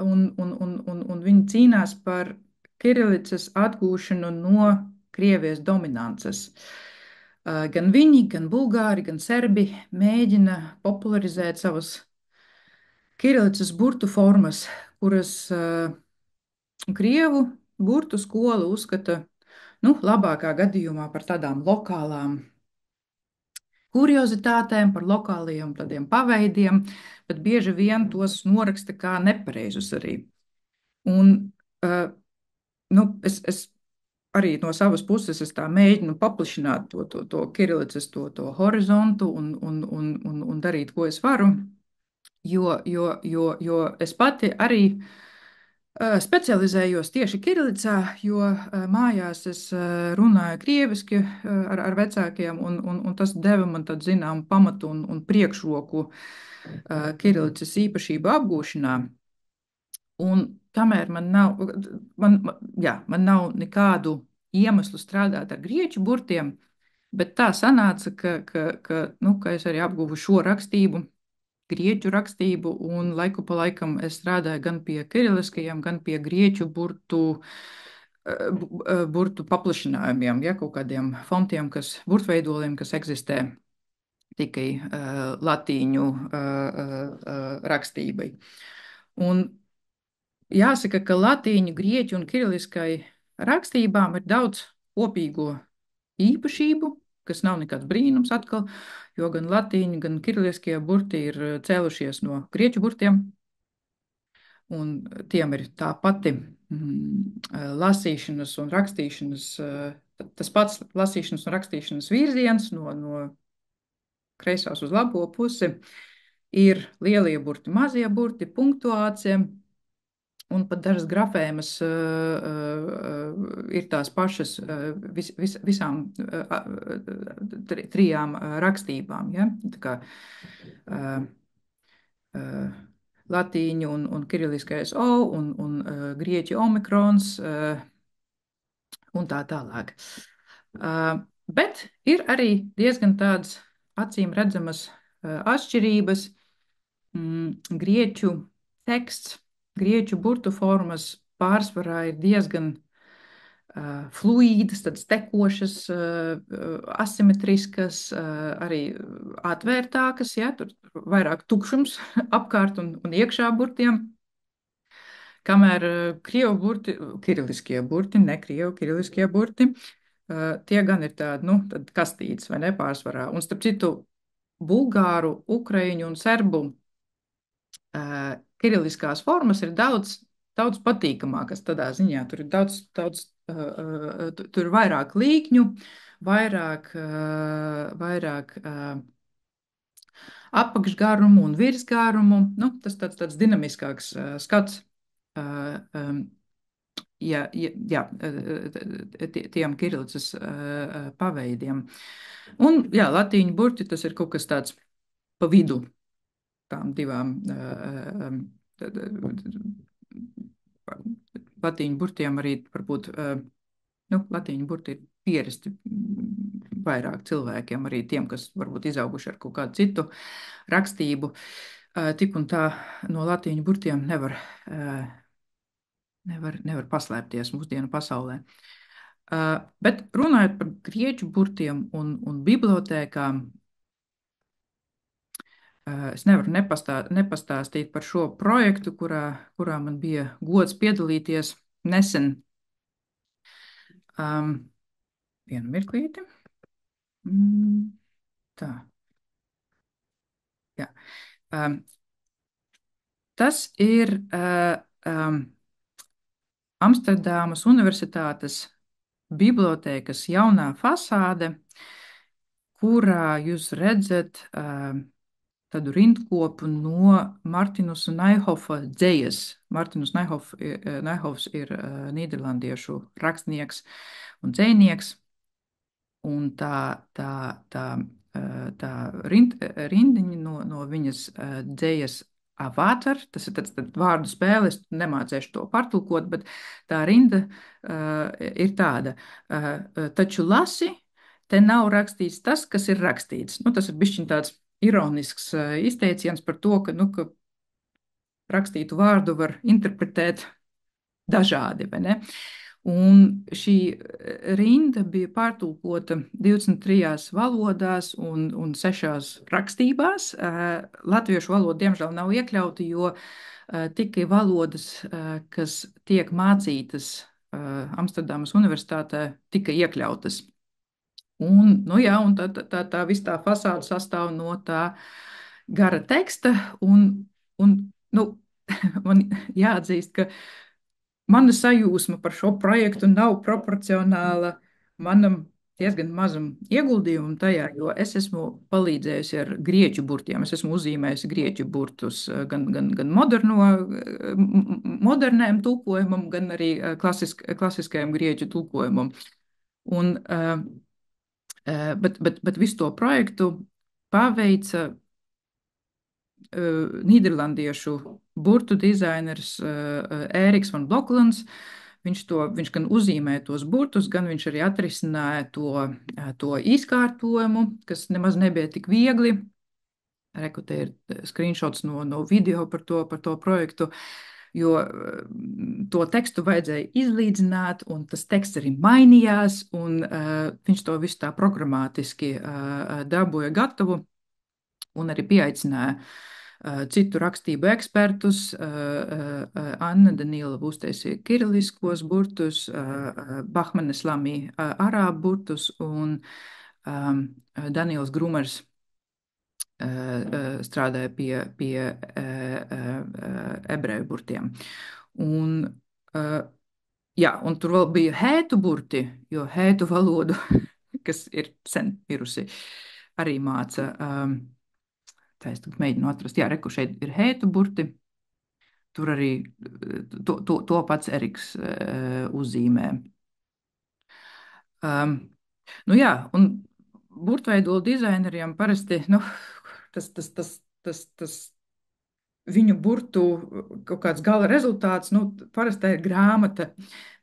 un viņi cīnās par kirillicas atgūšanu no Krievijas dominances. Gan viņi, gan bulgāri, gan serbi mēģina popularizēt savas kirillicas burtu formas, kuras Krievu burtu skola uzskata labākā gadījumā par tādām lokālām kuriozitātēm, par lokālajiem tādiem paveidiem, bet bieži vien tos noraksta kā nepareizus arī. Un es arī no savas puses es tā mēģinu paplašināt to kirilicas, to horizontu un darīt, ko es varu. Jo es pati arī specializējos tieši kirilicā, jo mājās es runāju krieviski ar vecākiem, un tas deva man tādu zināmu pamatu un priekšroku kirilицas īpašību apgūšanā. Un kamēr man nav nekādu iemeslu strādāt ar grieķu burtiem, bet tā sanāca, ka es arī apguvu šo rakstību, grieķu rakstību, un laiku pa laikam es strādāju gan pie kiriliskajiem, gan pie grieķu burtu paplašinājumiem, ja kaut kādiem fontiem, burtveidoliem, kas eksistē tikai latīņu rakstībai. Un jāsaka, ka latīņu, grieķu un kiriliskai rakstībām ir daudz kopīgo īpašību, kas nav nekāds brīnums atkal, jo gan latīņu, gan kiriliskie burti ir cēlušies no grieķu burtiem, un tiem ir tā pati lasīšanas un rakstīšanas, tas pats lasīšanas un rakstīšanas virziens no kreisās uz labo pusi. Ir lielie burti, mazie burti, punktuācija, un pat dažas grafēmas ir tās pašas visām trijām rakstībām. Ja? Tā kā latīņu un kiriliskais O grieķu omikrons un tā tālāk. Bet ir arī diezgan tādas acīm redzamas atšķirības. Grieķu teksts, grieķu burtu formas pārsvarā ir diezgan fluīdas, tādas tekošas, asimetriskas, arī atvērtākas, ja, tur vairāk tukšums apkārt un iekšā burtiem. Kamēr krievu burti, kiriliskie burti, ne krievu kiriliskie burti, tie gan ir tādi, nu, tad kastītes vai ne pārsvarā. Un starp citu, bulgāru, ukraiņu un serbu kiriliskās formas ir daudz patīkamākas tādā ziņā. Tur ir tur ir vairāk līkņu, vairāk apakšgarumu un virsgarumu. Nu, tas tāds dinamiskāks skats. Tiem kirilicas paveidiem. Un, jā, latīņu burti tas ir kaut kas tāds pa vidu tām divām latīņu burtiem arī varbūt, nu, latīņu burti ir pierasti vairāk cilvēkiem, arī tiem, kas varbūt izauguši ar kaut kādu citu rakstību. Tik un tā no latīņu burtiem nevar paslēpties mūsdienu pasaulē. Bet runājot par grieķu burtiem un bibliotēkām, es nevaru nepastāstīt par šo projektu, kurā man bija gods piedalīties nesen. Vienu mirklīti. Tā. Jā. Tas ir Amsterdamas Universitātes bibliotēkas jaunā fasāde, kurā jūs redzat tādu rindkopu no Martinusa Naihofa dzējas. Martinus Naihovs ir nīderlandiešu rakstnieks un dzējnieks, un tā rindiņa no viņas dzējas Avatar, tas ir tāds vārdu spēle, es nemācēšu to pārtulkot, bet tā rinda ir tāda. Taču lasi, te nav rakstīts tas, kas ir rakstīts. Nu, tas ir bišķiņ tāds ironisks izteiciens par to, ka rakstītu vārdu var interpretēt dažādi, vai ne? Un šī rinda bija pārtulkota 23 valodās un 6 rakstībās. Latviešu valoda, diemžēl, nav iekļauta, jo tikai valodas, kas tiek mācītas Amsterdamas Universitātē, tika iekļautas. Un, nu jā, un tā viss tā fasāde sastāv no tā gara teksta, un nu, man jāatzīst, ka mana sajūsma par šo projektu nav proporcionāla manam diezgan mazam ieguldījumam tajā, jo es esmu palīdzējusi ar grieķu burtiem. Es esmu uzzīmējusi grieķu burtus gan modernējam tulkojumam, gan arī klasiskajam grieķu tulkojumam. Un, bet visu to projektu paveica nīderlandiešu burtu dizainers Ēriks van Bloklands. Viņš gan uzzīmēja tos burtus, gan viņš arī atrisināja to izkārtojumu, kas nemaz nebija tik viegli. Reku, te ir screenshots no video par to projektu, jo to tekstu vajadzēja izlīdzināt, un tas teksts arī mainījās, un viņš to visu tā programmatiski dabūja gatavu un arī pieaicināja citu rakstību ekspertus. Anna Danila uztaisīja kiriliskos burtus, Bahmanes Lamī arābu burtus un Daniels Grumers strādāja pie ebreju burtiem. Un, jā, un tur vēl bija hētu burti, jo hētu valodu, kas ir sen mirusi, arī māca. Tā es tagad mēģinu atrast. Jā, reku šeit ir hētu burti. Tur arī to pats Eriks uzzīmē. Nu jā, un burtveidolu dizaineriem parasti, nu, tas viņu burtu kaut kāds gala rezultāts, nu, parasti tā ir grāmata,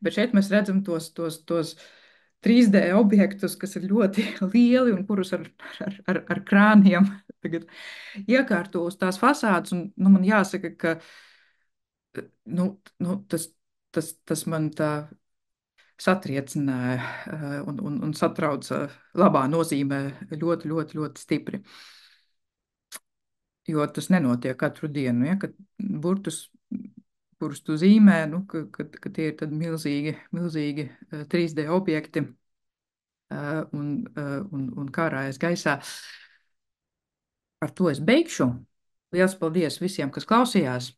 bet šeit mēs redzam tos 3D objektus, kas ir ļoti lieli un kurus ar krāniem tagad iekārto uz tās fasādes, un nu, man jāsaka, ka tas man tā satriecināja un satrauca labā nozīmē ļoti, ļoti, ļoti stipri. Jo tas nenotiek katru dienu, ja, kad burtus, kurus tu zīmē, nu, ka tie ir tad milzīgi 3D objekti un kārājas gaisā. Ar to es beigšu. Lielas paldies visiem, kas klausījās!